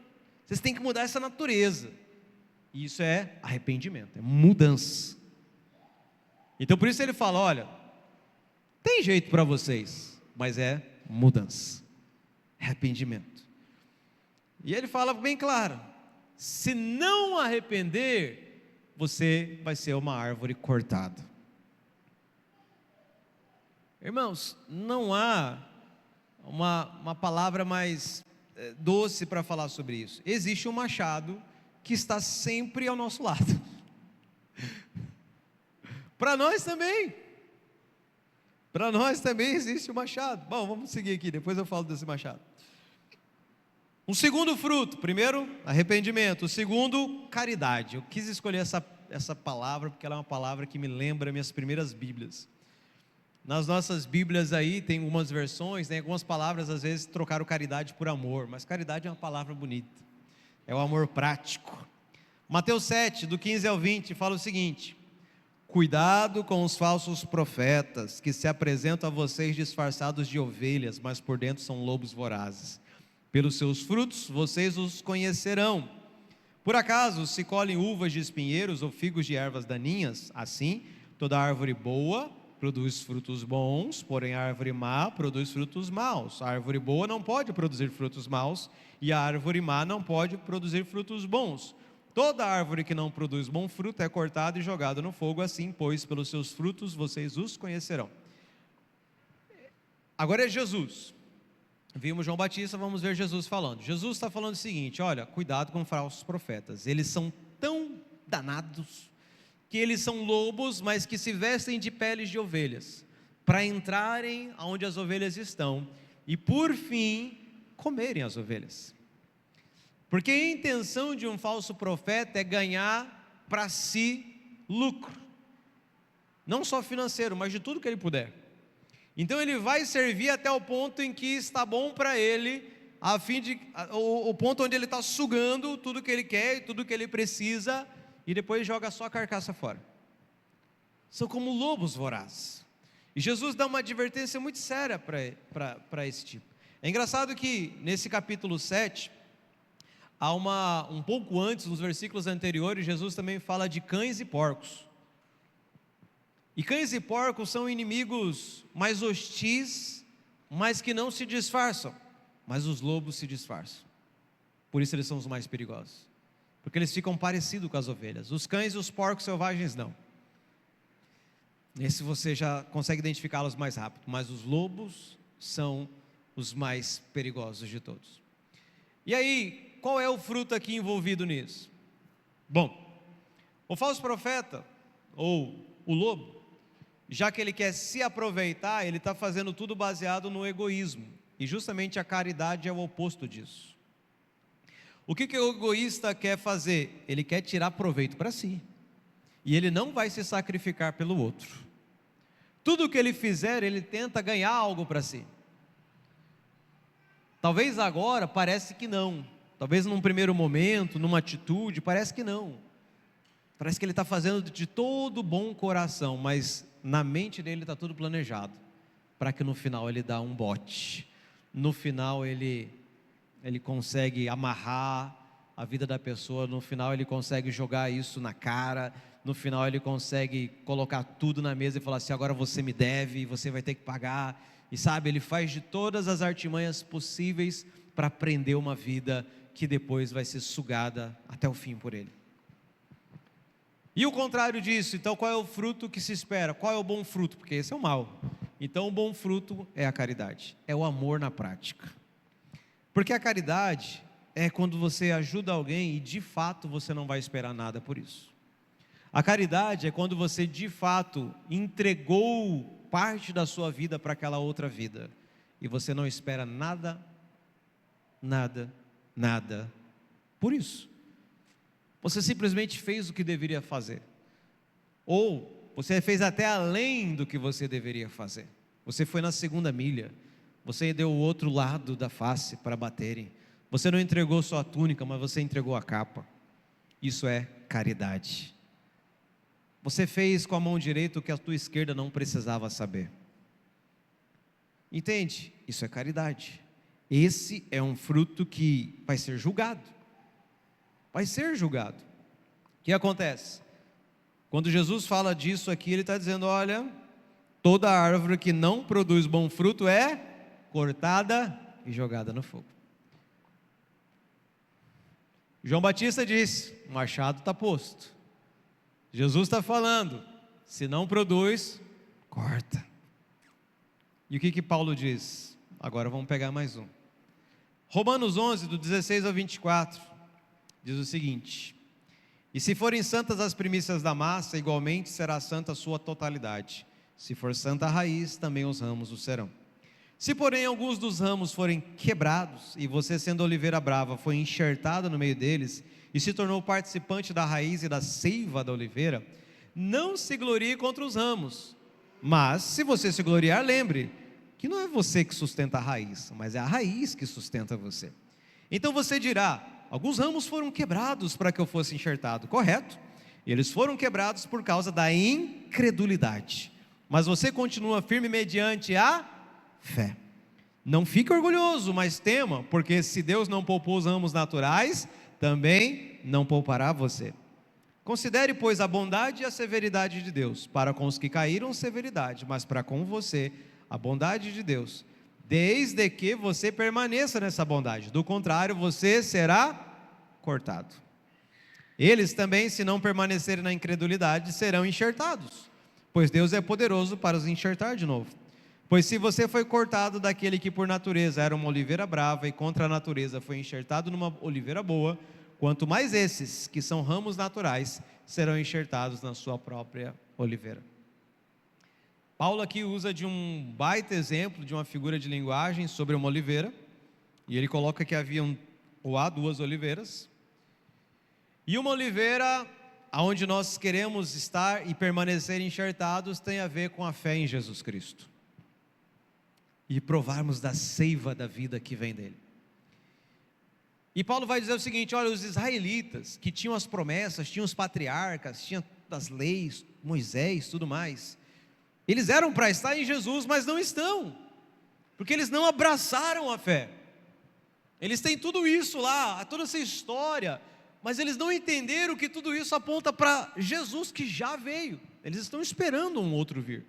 vocês têm que mudar essa natureza. E isso é arrependimento, é mudança. Então por isso ele fala: olha, tem jeito para vocês, mas é mudança, arrependimento. E ele fala bem claro: se não arrepender, você vai ser uma árvore cortada. Irmãos, não há uma palavra mais doce para falar sobre isso. Existe um machado que está sempre ao nosso lado. Para nós também existe o machado. Bom, vamos seguir aqui, depois eu falo desse machado. Um segundo fruto: primeiro, arrependimento. O segundo, caridade. Eu quis escolher essa palavra porque ela é uma palavra que me lembra minhas primeiras Bíblias. Nas nossas Bíblias aí tem algumas versões, tem algumas palavras, às vezes trocaram caridade por amor, mas caridade é uma palavra bonita, é o amor prático. Mateus 7, do 15 ao 20, fala o seguinte: cuidado com os falsos profetas, que se apresentam a vocês disfarçados de ovelhas, mas por dentro são lobos vorazes. Pelos seus frutos vocês os conhecerão. Por acaso se colhem uvas de espinheiros ou figos de ervas daninhas? Assim, toda árvore boa produz frutos bons, porém a árvore má produz frutos maus. A árvore boa não pode produzir frutos maus, e a árvore má não pode produzir frutos bons. Toda árvore que não produz bom fruto é cortada e jogada no fogo. Assim, pois, pelos seus frutos vocês os conhecerão. Agora é Jesus. Vimos João Batista, vamos ver Jesus falando. Jesus está falando o seguinte: olha, cuidado com falsos profetas. Eles são tão danados que eles são lobos, mas que se vestem de peles de ovelhas. para entrarem aonde as ovelhas estão e, por fim, comerem as ovelhas. Porque a intenção de um falso profeta é ganhar para si lucro, não só financeiro, mas de tudo que ele puder. Então ele vai servir até o ponto em que está bom para ele, a fim de o ponto onde ele está sugando tudo que ele quer e tudo que ele precisa, e depois joga só a carcaça fora. São como lobos vorazes. E Jesus dá uma advertência muito séria para esse tipo. É engraçado que nesse capítulo 7, um pouco antes, nos versículos anteriores, Jesus também fala de cães e porcos. E cães e porcos são inimigos mais hostis, mas que não se disfarçam. Mas os lobos se disfarçam. Por isso eles são os mais perigosos. Porque eles ficam parecidos com as ovelhas. Os cães e os porcos selvagens não. Esse você já consegue identificá-los mais rápido. Mas os lobos são os mais perigosos de todos. E aí, qual é o fruto aqui envolvido nisso? Bom, o falso profeta, ou o lobo, já que ele quer se aproveitar, ele está fazendo tudo baseado no egoísmo. E justamente a caridade é o oposto disso. O que o egoísta quer fazer? Ele quer tirar proveito para si. E ele não vai se sacrificar pelo outro. Tudo o que ele fizer, ele tenta ganhar algo para si. Talvez agora parece que não. Talvez num primeiro momento, numa atitude, parece que não. Parece que ele está fazendo de todo bom coração, mas na mente dele está tudo planejado, para que no final ele dá um bote. No final ele consegue amarrar a vida da pessoa, no final ele consegue jogar isso na cara, no final ele consegue colocar tudo na mesa e falar assim: agora você me deve, você vai ter que pagar. E sabe, ele faz de todas as artimanhas possíveis para prender uma vida que depois vai ser sugada até o fim por ele. E o contrário disso, então qual é o fruto que se espera? Qual é o bom fruto? Porque esse é o mal. Então o bom fruto é a caridade, é o amor na prática. Porque a caridade é quando você ajuda alguém e de fato você não vai esperar nada por isso. A caridade é quando você de fato entregou parte da sua vida para aquela outra vida e você não espera nada por isso. Você simplesmente fez o que deveria fazer, ou você fez até além do que você deveria fazer. Você foi na segunda milha, você deu o outro lado da face para baterem. Você não entregou só a túnica, mas você entregou a capa. Isso é caridade. Você fez com a mão direita o que a tua esquerda não precisava saber. Entende? Isso é caridade. Esse é um fruto que vai ser julgado. Vai ser julgado. O que acontece? Quando Jesus fala disso aqui, ele está dizendo: olha, toda árvore que não produz bom fruto é cortada e jogada no fogo. João Batista disse: o machado está posto. Jesus está falando: se não produz, corta. E o que Paulo diz? Agora vamos pegar mais um. Romanos 11, do 16 ao 24, diz o seguinte: e se forem santas as primícias da massa, igualmente será santa a sua totalidade. Se for santa a raiz, também os ramos o serão. Se porém alguns dos ramos forem quebrados, e você, sendo oliveira brava, foi enxertada no meio deles, e se tornou participante da raiz e da seiva da oliveira, não se glorie contra os ramos. Mas, se você se gloriar, lembre que não é você que sustenta a raiz, mas é a raiz que sustenta você. Então você dirá: alguns ramos foram quebrados para que eu fosse enxertado. Correto. E eles foram quebrados por causa da incredulidade. Mas você continua firme mediante a fé. Não fique orgulhoso, mas tema, porque se Deus não poupou os ramos naturais, também não poupará você. Considere, pois, a bondade e a severidade de Deus. Para com os que caíram, severidade, mas para com você, a bondade de Deus, desde que você permaneça nessa bondade. Do contrário, você será cortado. Eles também, se não permanecerem na incredulidade, serão enxertados, pois Deus é poderoso para os enxertar de novo. Pois se você foi cortado daquele que por natureza era uma oliveira brava, e contra a natureza foi enxertado numa oliveira boa, quanto mais esses, que são ramos naturais, serão enxertados na sua própria oliveira. Paulo aqui usa de um baita exemplo, de uma figura de linguagem sobre uma oliveira, e ele coloca que haviam ou há duas oliveiras, e uma oliveira, aonde nós queremos estar e permanecer enxertados, tem a ver com a fé em Jesus Cristo, e provarmos da seiva da vida que vem dele. E Paulo vai dizer o seguinte: olha, os israelitas, que tinham as promessas, tinham os patriarcas, tinham as leis, Moisés, tudo mais, eles eram para estar em Jesus, mas não estão, porque eles não abraçaram a fé. Eles têm tudo isso lá, toda essa história, mas eles não entenderam que tudo isso aponta para Jesus que já veio. Eles estão esperando um outro vir.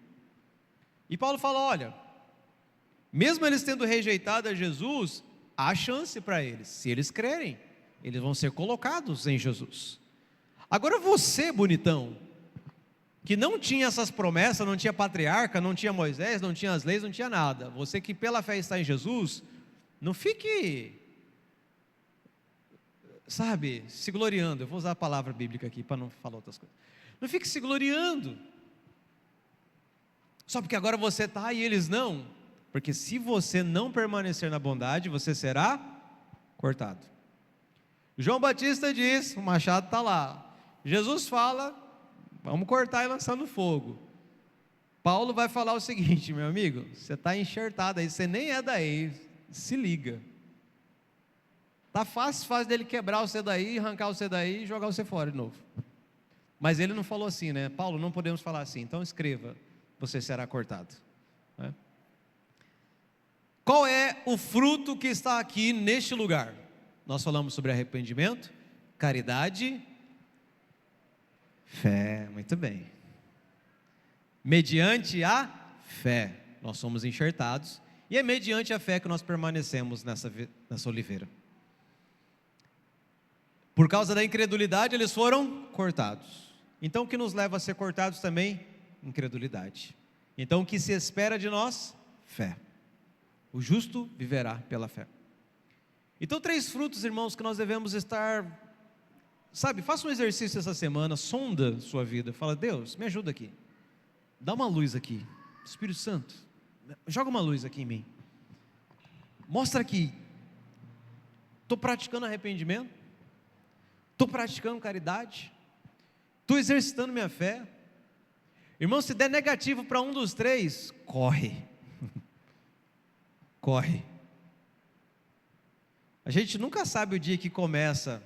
E Paulo fala: olha, mesmo eles tendo rejeitado a Jesus, há chance para eles. Se eles crerem, eles vão ser colocados em Jesus. Agora você, bonitão, que não tinha essas promessas, não tinha patriarca, não tinha Moisés, não tinha as leis, não tinha nada, você que pela fé está em Jesus, não fique, sabe, se gloriando. Eu vou usar a palavra bíblica aqui para não falar outras coisas. Não fique se gloriando, só porque agora você está e eles não, porque se você não permanecer na bondade, você será cortado. João Batista diz, o machado está lá. Jesus fala, vamos cortar e lançar no fogo. Paulo vai falar o seguinte: meu amigo, você está enxertado aí, você nem é daí, se liga. Está fácil dele quebrar você daí, arrancar você daí e jogar você fora de novo. Mas ele não falou assim, né? Paulo, não podemos falar assim, então escreva, você será cortado. Né? Qual é o fruto que está aqui neste lugar? Nós falamos sobre arrependimento, caridade, fé, muito bem. Mediante a fé, nós somos enxertados, e é mediante a fé que nós permanecemos nessa oliveira. Por causa da incredulidade, eles foram cortados. Então, o que nos leva a ser cortados também? Incredulidade. Então, o que se espera de nós? Fé. O justo viverá pela fé. Então, 3 frutos, irmãos, que nós devemos estar, sabe, faça um exercício essa semana, sonda sua vida, fala: Deus, me ajuda aqui, dá uma luz aqui, Espírito Santo, joga uma luz aqui em mim, mostra aqui, estou praticando arrependimento, estou praticando caridade, estou exercitando minha fé. Irmão, se der negativo para um dos 3, corre, corre. A gente nunca sabe o dia que começa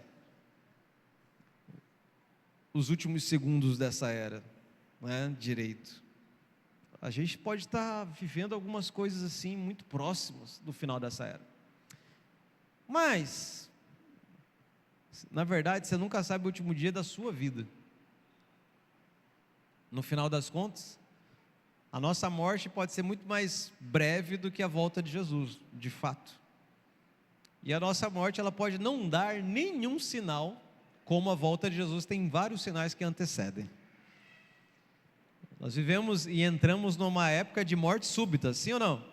os últimos segundos dessa era, né, direito. A gente pode estar vivendo algumas coisas assim muito próximas do final dessa era. Mas, na verdade, você nunca sabe o último dia da sua vida. No final das contas, a nossa morte pode ser muito mais breve do que a volta de Jesus, de fato. E a nossa morte, ela pode não dar nenhum sinal, como a volta de Jesus tem vários sinais que antecedem. Nós vivemos e entramos numa época de morte súbita, sim ou não?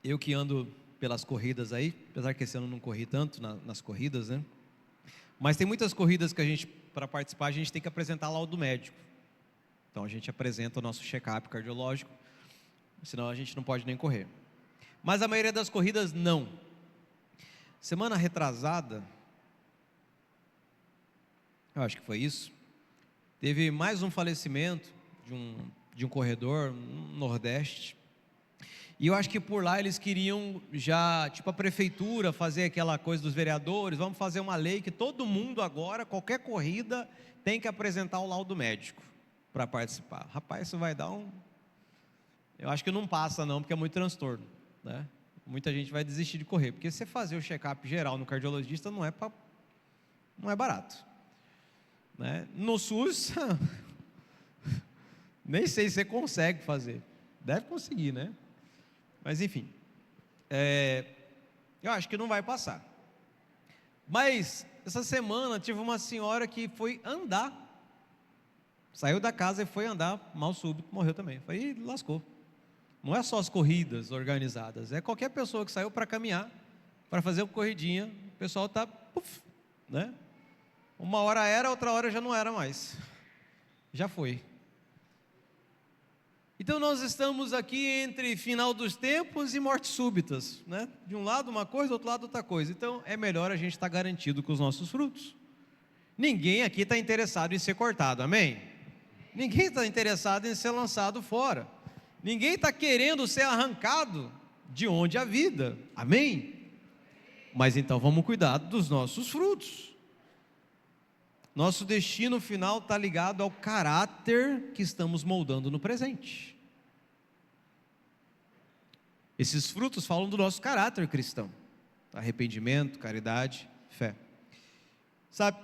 Eu que ando pelas corridas aí, apesar que esse ano não corri tanto nas corridas, né? Mas tem muitas corridas que a gente, para participar, a gente tem que apresentar laudo médico. Então a gente apresenta o nosso check-up cardiológico, senão a gente não pode nem correr. Mas a maioria das corridas não. Semana retrasada, eu acho que foi isso, teve mais um falecimento de um corredor no Nordeste. E eu acho que por lá eles queriam já, tipo a prefeitura, fazer aquela coisa dos vereadores, vamos fazer uma lei que todo mundo agora, qualquer corrida, tem que apresentar o laudo médico para participar. Rapaz, isso vai dar eu acho que não passa não, porque é muito transtorno, né? Muita gente vai desistir de correr, porque você fazer o check-up geral no cardiologista não é barato, né? No SUS, nem sei se você consegue fazer, deve conseguir, né? Mas enfim, eu acho que não vai passar. Mas essa semana tive uma senhora que foi andar, saiu da casa e foi andar, mal súbito, morreu também. Falei, ih, lascou. Não é só as corridas organizadas, é qualquer pessoa que saiu para caminhar, para fazer uma corridinha, o pessoal está, né? Uma hora era, outra hora já não era mais. Já foi. Então nós estamos aqui entre final dos tempos e mortes súbitas, né? De um lado uma coisa, do outro lado outra coisa. Então é melhor a gente estar garantido com os nossos frutos. Ninguém aqui está interessado em ser cortado, amém? Ninguém está interessado em ser lançado fora. Ninguém está querendo ser arrancado de onde há vida, amém? Mas então vamos cuidar dos nossos frutos. Nosso destino final está ligado ao caráter que estamos moldando no presente. Esses frutos falam do nosso caráter cristão: arrependimento, caridade, fé. Sabe,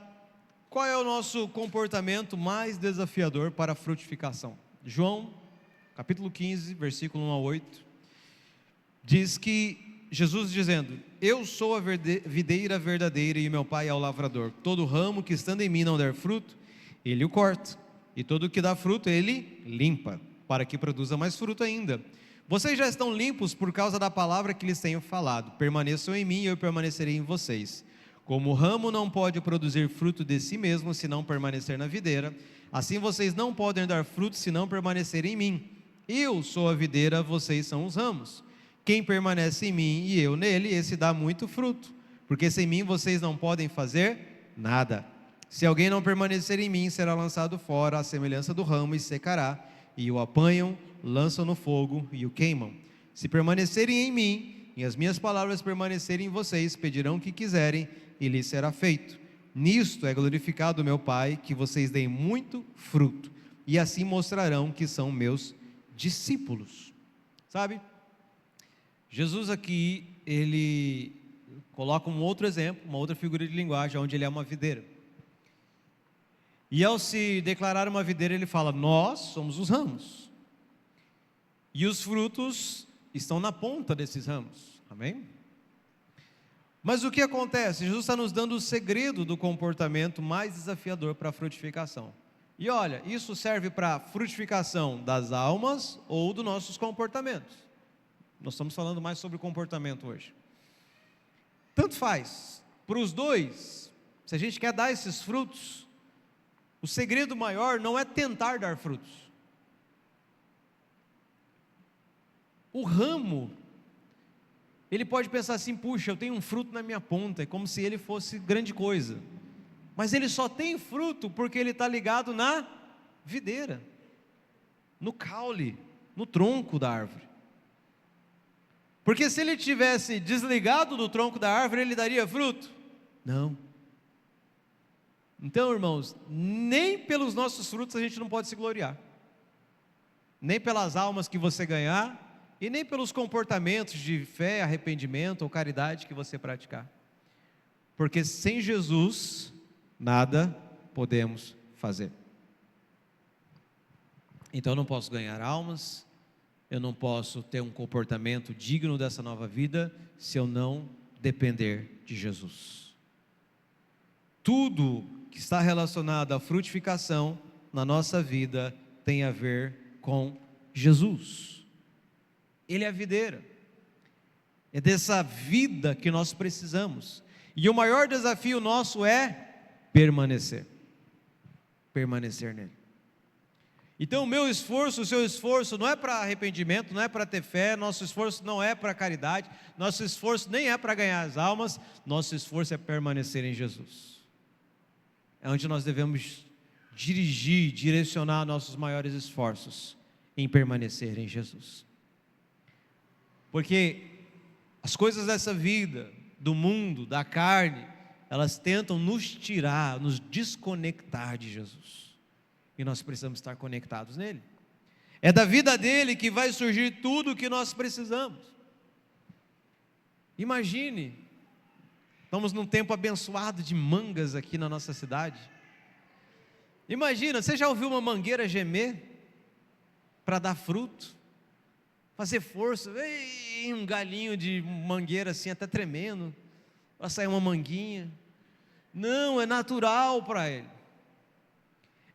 qual é o nosso comportamento mais desafiador para a frutificação? João, capítulo 15, versículo 1 a 8, diz que, Jesus dizendo: eu sou a videira verdadeira e meu Pai é o lavrador. Todo ramo que estando em mim não der fruto, Ele o corta, e todo o que dá fruto Ele limpa, para que produza mais fruto ainda. Vocês já estão limpos por causa da palavra que lhes tenho falado. Permaneçam em mim e eu permanecerei em vocês. Como o ramo não pode produzir fruto de si mesmo se não permanecer na videira, assim vocês não podem dar fruto se não permanecerem em mim. Eu sou a videira, vocês são os ramos. Quem permanece em mim e eu nele, esse dá muito fruto, porque sem mim vocês não podem fazer nada. Se alguém não permanecer em mim, será lançado fora à semelhança do ramo e secará, e o apanham, lançam no fogo e o queimam. Se permanecerem em mim e as minhas palavras permanecerem em vocês, pedirão o que quiserem e lhes será feito. Nisto é glorificado o meu Pai, que vocês deem muito fruto, e assim mostrarão que são meus discípulos. Sabe? Jesus aqui, ele coloca um outro exemplo, uma outra figura de linguagem, onde ele é uma videira. E ao se declarar uma videira, ele fala: nós somos os ramos. E os frutos estão na ponta desses ramos. Amém? Mas o que acontece? Jesus está nos dando o segredo do comportamento mais desafiador para a frutificação. E olha, isso serve para a frutificação das almas ou dos nossos comportamentos. Nós estamos falando mais sobre comportamento hoje. Tanto faz. Para os dois, se a gente quer dar esses frutos, o segredo maior não é tentar dar frutos. O ramo, ele pode pensar assim: puxa, eu tenho um fruto na minha ponta, é como se ele fosse grande coisa. Mas ele só tem fruto porque ele está ligado na videira, no caule, no tronco da árvore. Porque se ele tivesse desligado do tronco da árvore, ele daria fruto? Não. Então, irmãos, nem pelos nossos frutos a gente não pode se gloriar. Nem pelas almas que você ganhar, e nem pelos comportamentos de fé, arrependimento ou caridade que você praticar. Porque sem Jesus, nada podemos fazer. Então eu não posso ganhar almas, eu não posso ter um comportamento digno dessa nova vida, se eu não depender de Jesus. Tudo que está relacionado à frutificação na nossa vida tem a ver com Jesus. Ele é a videira. É dessa vida que nós precisamos. E o maior desafio nosso é permanecer. Permanecer nele. Então o meu esforço, o seu esforço não é para arrependimento, não é para ter fé, nosso esforço não é para caridade, nosso esforço nem é para ganhar as almas, nosso esforço é permanecer em Jesus. É onde nós devemos dirigir, direcionar nossos maiores esforços, em permanecer em Jesus. Porque as coisas dessa vida, do mundo, da carne, elas tentam nos tirar, nos desconectar de Jesus. E nós precisamos estar conectados nele. É da vida dele que vai surgir tudo o que nós precisamos. Imagine, estamos num tempo abençoado de mangas aqui na nossa cidade. Imagina, você já ouviu uma mangueira gemer para dar fruto? Fazer força, um galinho de mangueira assim até tremendo, para sair uma manguinha. Não, é natural para ele.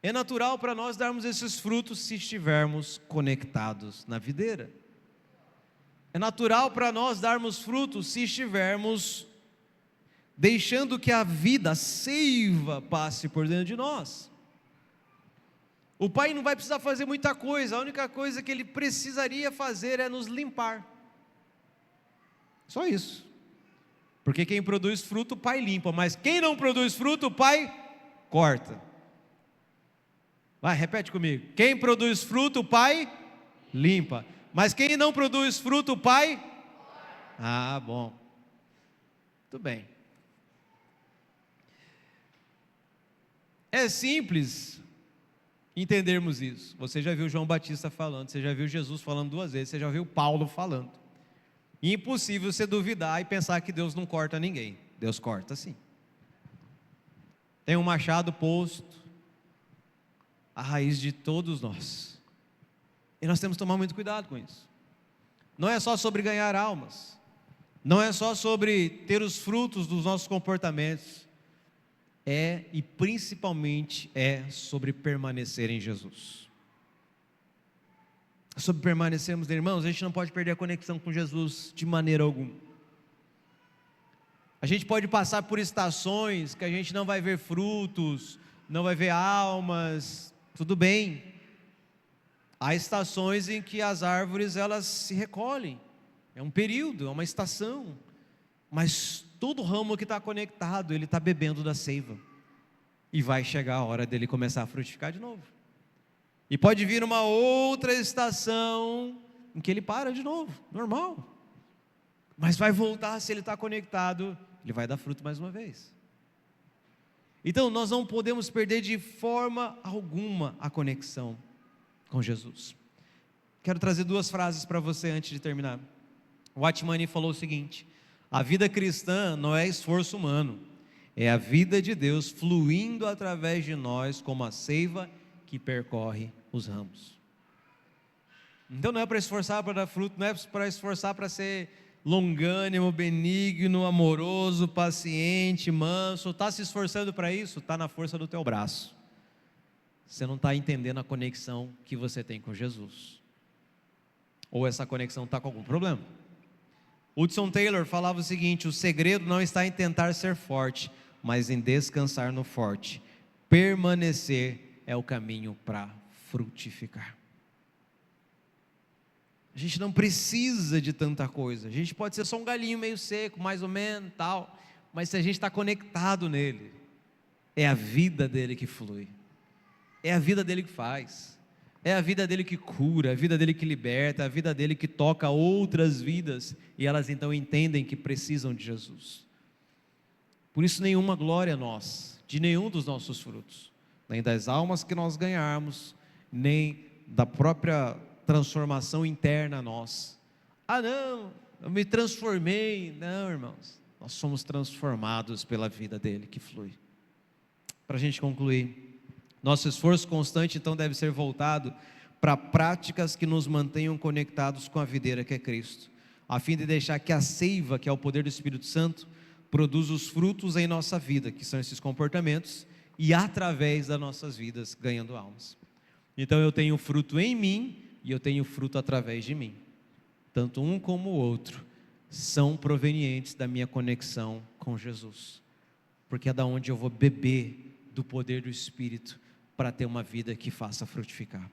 É natural para nós darmos esses frutos se estivermos conectados na videira. É natural para nós darmos frutos se estivermos deixando que a vida, a seiva, passe por dentro de nós. O Pai não vai precisar fazer muita coisa, a única coisa que Ele precisaria fazer é nos limpar. Só isso. Porque quem produz fruto, o Pai limpa, mas quem não produz fruto, o Pai corta. Vai, repete comigo. Quem produz fruto, o Pai limpa. Mas quem não produz fruto, o Pai? Ah, bom. Tudo bem. É simples entendermos isso. Você já viu João Batista falando, você já viu Jesus falando 2 vezes, você já viu Paulo falando. Impossível você duvidar e pensar que Deus não corta ninguém. Deus corta sim. Tem um machado posto à raiz de todos nós. E nós temos que tomar muito cuidado com isso. Não é só sobre ganhar almas. Não é só sobre ter os frutos dos nossos comportamentos. É e principalmente é sobre permanecer em Jesus. Sobre permanecermos, irmãos, a gente não pode perder a conexão com Jesus de maneira alguma. A gente pode passar por estações que a gente não vai ver frutos, não vai ver almas, tudo bem. Há estações em que as árvores elas se recolhem, é um período, é uma estação, mas todo ramo que está conectado, ele está bebendo da seiva, e vai chegar a hora dele começar a frutificar de novo. E pode vir uma outra estação em que ele para de novo, normal. Mas vai voltar, se ele está conectado, ele vai dar fruto mais uma vez. Então nós não podemos perder de forma alguma a conexão com Jesus. Quero trazer 2 frases para você antes de terminar. O Watchman falou o seguinte: a vida cristã não é esforço humano, é a vida de Deus fluindo através de nós como a seiva que percorre os ramos. Então não é para esforçar para dar fruto, não é para esforçar para ser longânimo, benigno, amoroso, paciente, manso. Está se esforçando para isso? Está na força do teu braço. Você não está entendendo a conexão que você tem com Jesus. Ou essa conexão está com algum problema. Hudson Taylor falava o seguinte: o segredo não está em tentar ser forte, mas em descansar no forte. Permanecer é o caminho para frutificar. A gente não precisa de tanta coisa. A gente pode ser só um galinho meio seco, mais ou menos, tal. Mas se a gente está conectado nele, é a vida dele que flui. É a vida dele que faz. É a vida dele que cura, é a vida dele que liberta, é a vida dele que toca outras vidas. E elas então entendem que precisam de Jesus. Por isso nenhuma glória nossa, de nenhum dos nossos frutos, nem das almas que nós ganharmos, nem da própria transformação interna a nós. Ah não, eu me transformei. Não, irmãos, nós somos transformados pela vida dele que flui. Para a gente concluir, nosso esforço constante então deve ser voltado para práticas que nos mantenham conectados com a videira que é Cristo, a fim de deixar que a seiva, que é o poder do Espírito Santo, produza os frutos em nossa vida, que são esses comportamentos, e através das nossas vidas ganhando almas. Então eu tenho fruto em mim e eu tenho fruto através de mim. Tanto um como o outro são provenientes da minha conexão com Jesus, porque é da onde eu vou beber do poder do Espírito para ter uma vida que faça frutificar.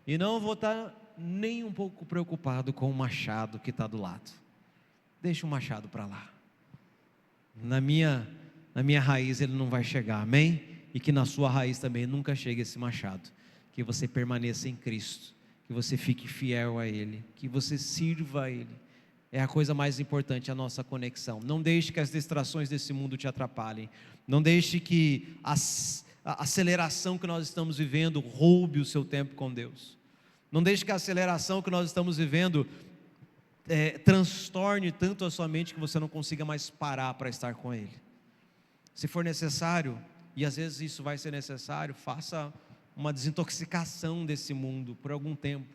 E não vou estar nem um pouco preocupado com o machado que está do lado. Deixa o machado para lá. Na minha raiz ele não vai chegar, amém? E que na sua raiz também nunca chegue esse machado. Que você permaneça em Cristo, que você fique fiel a Ele, que você sirva a Ele. É a coisa mais importante, a nossa conexão. Não deixe que as distrações desse mundo te atrapalhem. Não deixe que a aceleração que nós estamos vivendo roube o seu tempo com Deus. Não deixe que a aceleração que nós estamos vivendo transtorne tanto a sua mente que você não consiga mais parar para estar com Ele. Se for necessário, e às vezes isso vai ser necessário, faça uma desintoxicação desse mundo por algum tempo,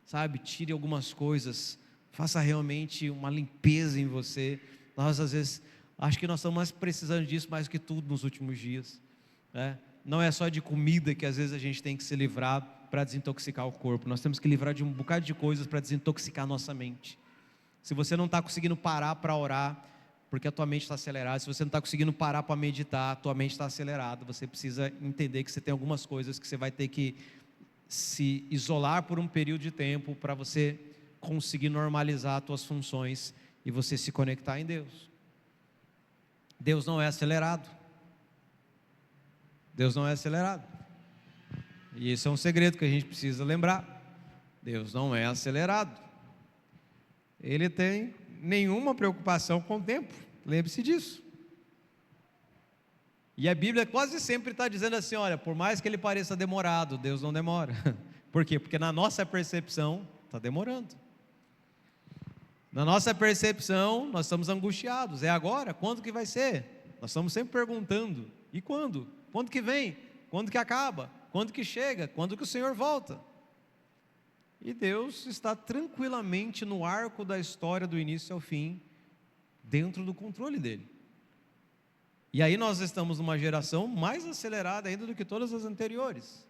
sabe? Tire algumas coisas, faça realmente uma limpeza em você. Nós às vezes, acho que nós estamos mais precisando disso mais que tudo nos últimos dias, né? Não é só de comida que às vezes a gente tem que se livrar para desintoxicar o corpo, nós temos que livrar de um bocado de coisas para desintoxicar a nossa mente. Se você não está conseguindo parar para orar, porque a tua mente está acelerada. Se você não está conseguindo parar para meditar, a tua mente está acelerada. Você precisa entender que você tem algumas coisas que você vai ter que se isolar por um período de tempo para você conseguir normalizar as tuas funções e você se conectar em Deus. Deus não é acelerado. Deus não é acelerado. E esse é um segredo que a gente precisa lembrar. Deus não é acelerado. Ele tem nenhuma preocupação com o tempo. Lembre-se disso. E a Bíblia quase sempre está dizendo assim, olha, por mais que ele pareça demorado, Deus não demora. Por quê? Porque na nossa percepção está demorando. Na nossa percepção nós estamos angustiados. É agora? Quando que vai ser? Nós estamos sempre perguntando. E quando? Quando que vem? Quando que acaba? Quando que chega? Quando que o Senhor volta? E Deus está tranquilamente no arco da história do início ao fim, dentro do controle dele. E aí nós estamos numa geração mais acelerada ainda do que todas as anteriores.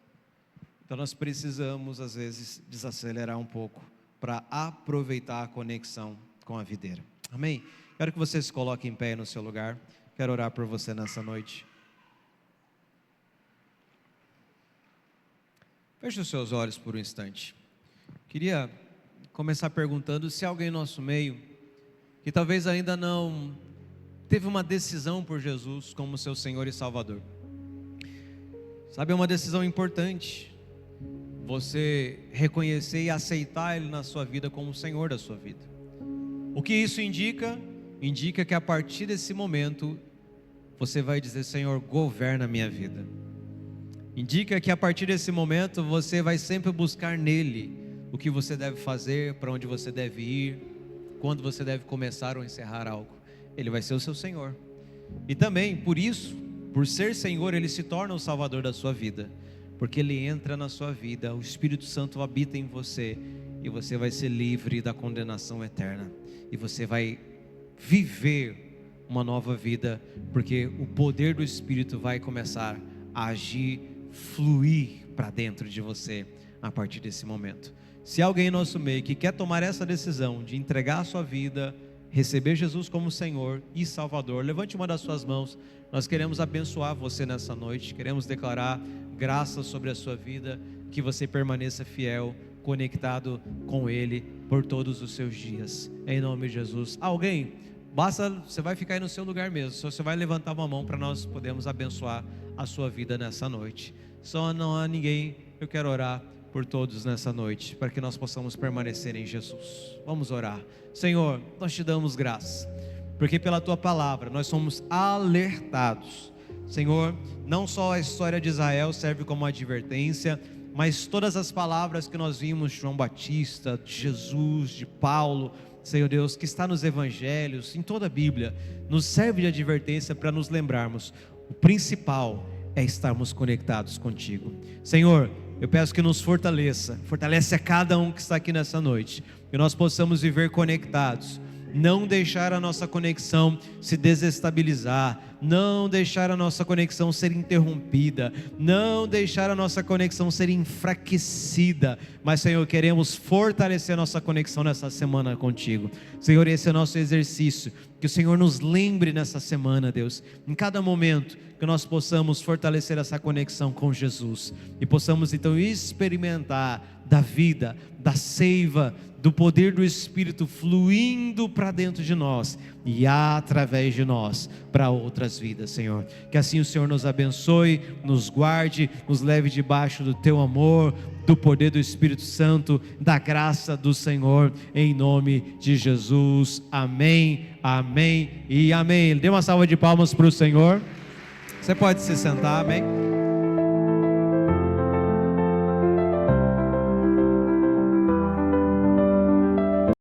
Então nós precisamos às vezes desacelerar um pouco para aproveitar a conexão com a videira. Amém? Quero que você se coloque em pé no seu lugar. Quero orar por você nessa noite. Feche os seus olhos por um instante. Queria começar perguntando se há alguém no nosso meio que talvez ainda não teve uma decisão por Jesus como seu Senhor e Salvador. Sabe, é uma decisão importante você reconhecer e aceitar Ele na sua vida como o Senhor da sua vida. O que isso indica? Indica que a partir desse momento você vai dizer: Senhor, governa a minha vida. Indica que a partir desse momento você vai sempre buscar nele o que você deve fazer, para onde você deve ir, quando você deve começar ou encerrar algo. Ele vai ser o seu Senhor. E também, por isso, por ser Senhor, Ele se torna o Salvador da sua vida, porque Ele entra na sua vida, o Espírito Santo habita em você, e você vai ser livre da condenação eterna, e você vai viver uma nova vida, porque o poder do Espírito vai começar a agir, fluir para dentro de você, a partir desse momento. Se alguém em nosso meio que quer tomar essa decisão de entregar a sua vida, receber Jesus como Senhor e Salvador, levante uma das suas mãos. Nós queremos abençoar você nessa noite, queremos declarar graça sobre a sua vida, que você permaneça fiel, conectado com Ele por todos os seus dias, em nome de Jesus. Alguém, basta, você vai ficar aí no seu lugar mesmo, só você vai levantar uma mão para nós podermos abençoar a sua vida nessa noite. Só não há ninguém. Eu quero orar por todos nessa noite, para que nós possamos permanecer em Jesus. Vamos orar. Senhor, nós te damos graça, porque pela tua palavra nós somos alertados. Senhor, não só a história de Israel serve como advertência, mas todas as palavras que nós vimos de João Batista, de Jesus, de Paulo, Senhor Deus, que está nos evangelhos, em toda a Bíblia, nos serve de advertência para nos lembrarmos: o principal é estarmos conectados contigo. Senhor, eu peço que nos fortalece a cada um que está aqui nessa noite, que nós possamos viver conectados, não deixar a nossa conexão se desestabilizar, não deixar a nossa conexão ser interrompida, não deixar a nossa conexão ser enfraquecida, mas Senhor, queremos fortalecer a nossa conexão nessa semana contigo. Senhor, esse é o nosso exercício, que o Senhor nos lembre nessa semana, Deus, em cada momento, que nós possamos fortalecer essa conexão com Jesus, e possamos então experimentar da vida, da seiva, do poder do Espírito fluindo para dentro de nós e através de nós para outras vidas, Senhor. Que assim o Senhor nos abençoe, nos guarde, nos leve debaixo do teu amor, do poder do Espírito Santo, da graça do Senhor, em nome de Jesus. Amém, amém e amém. Dê uma salva de palmas para o Senhor. Você pode se sentar, amém.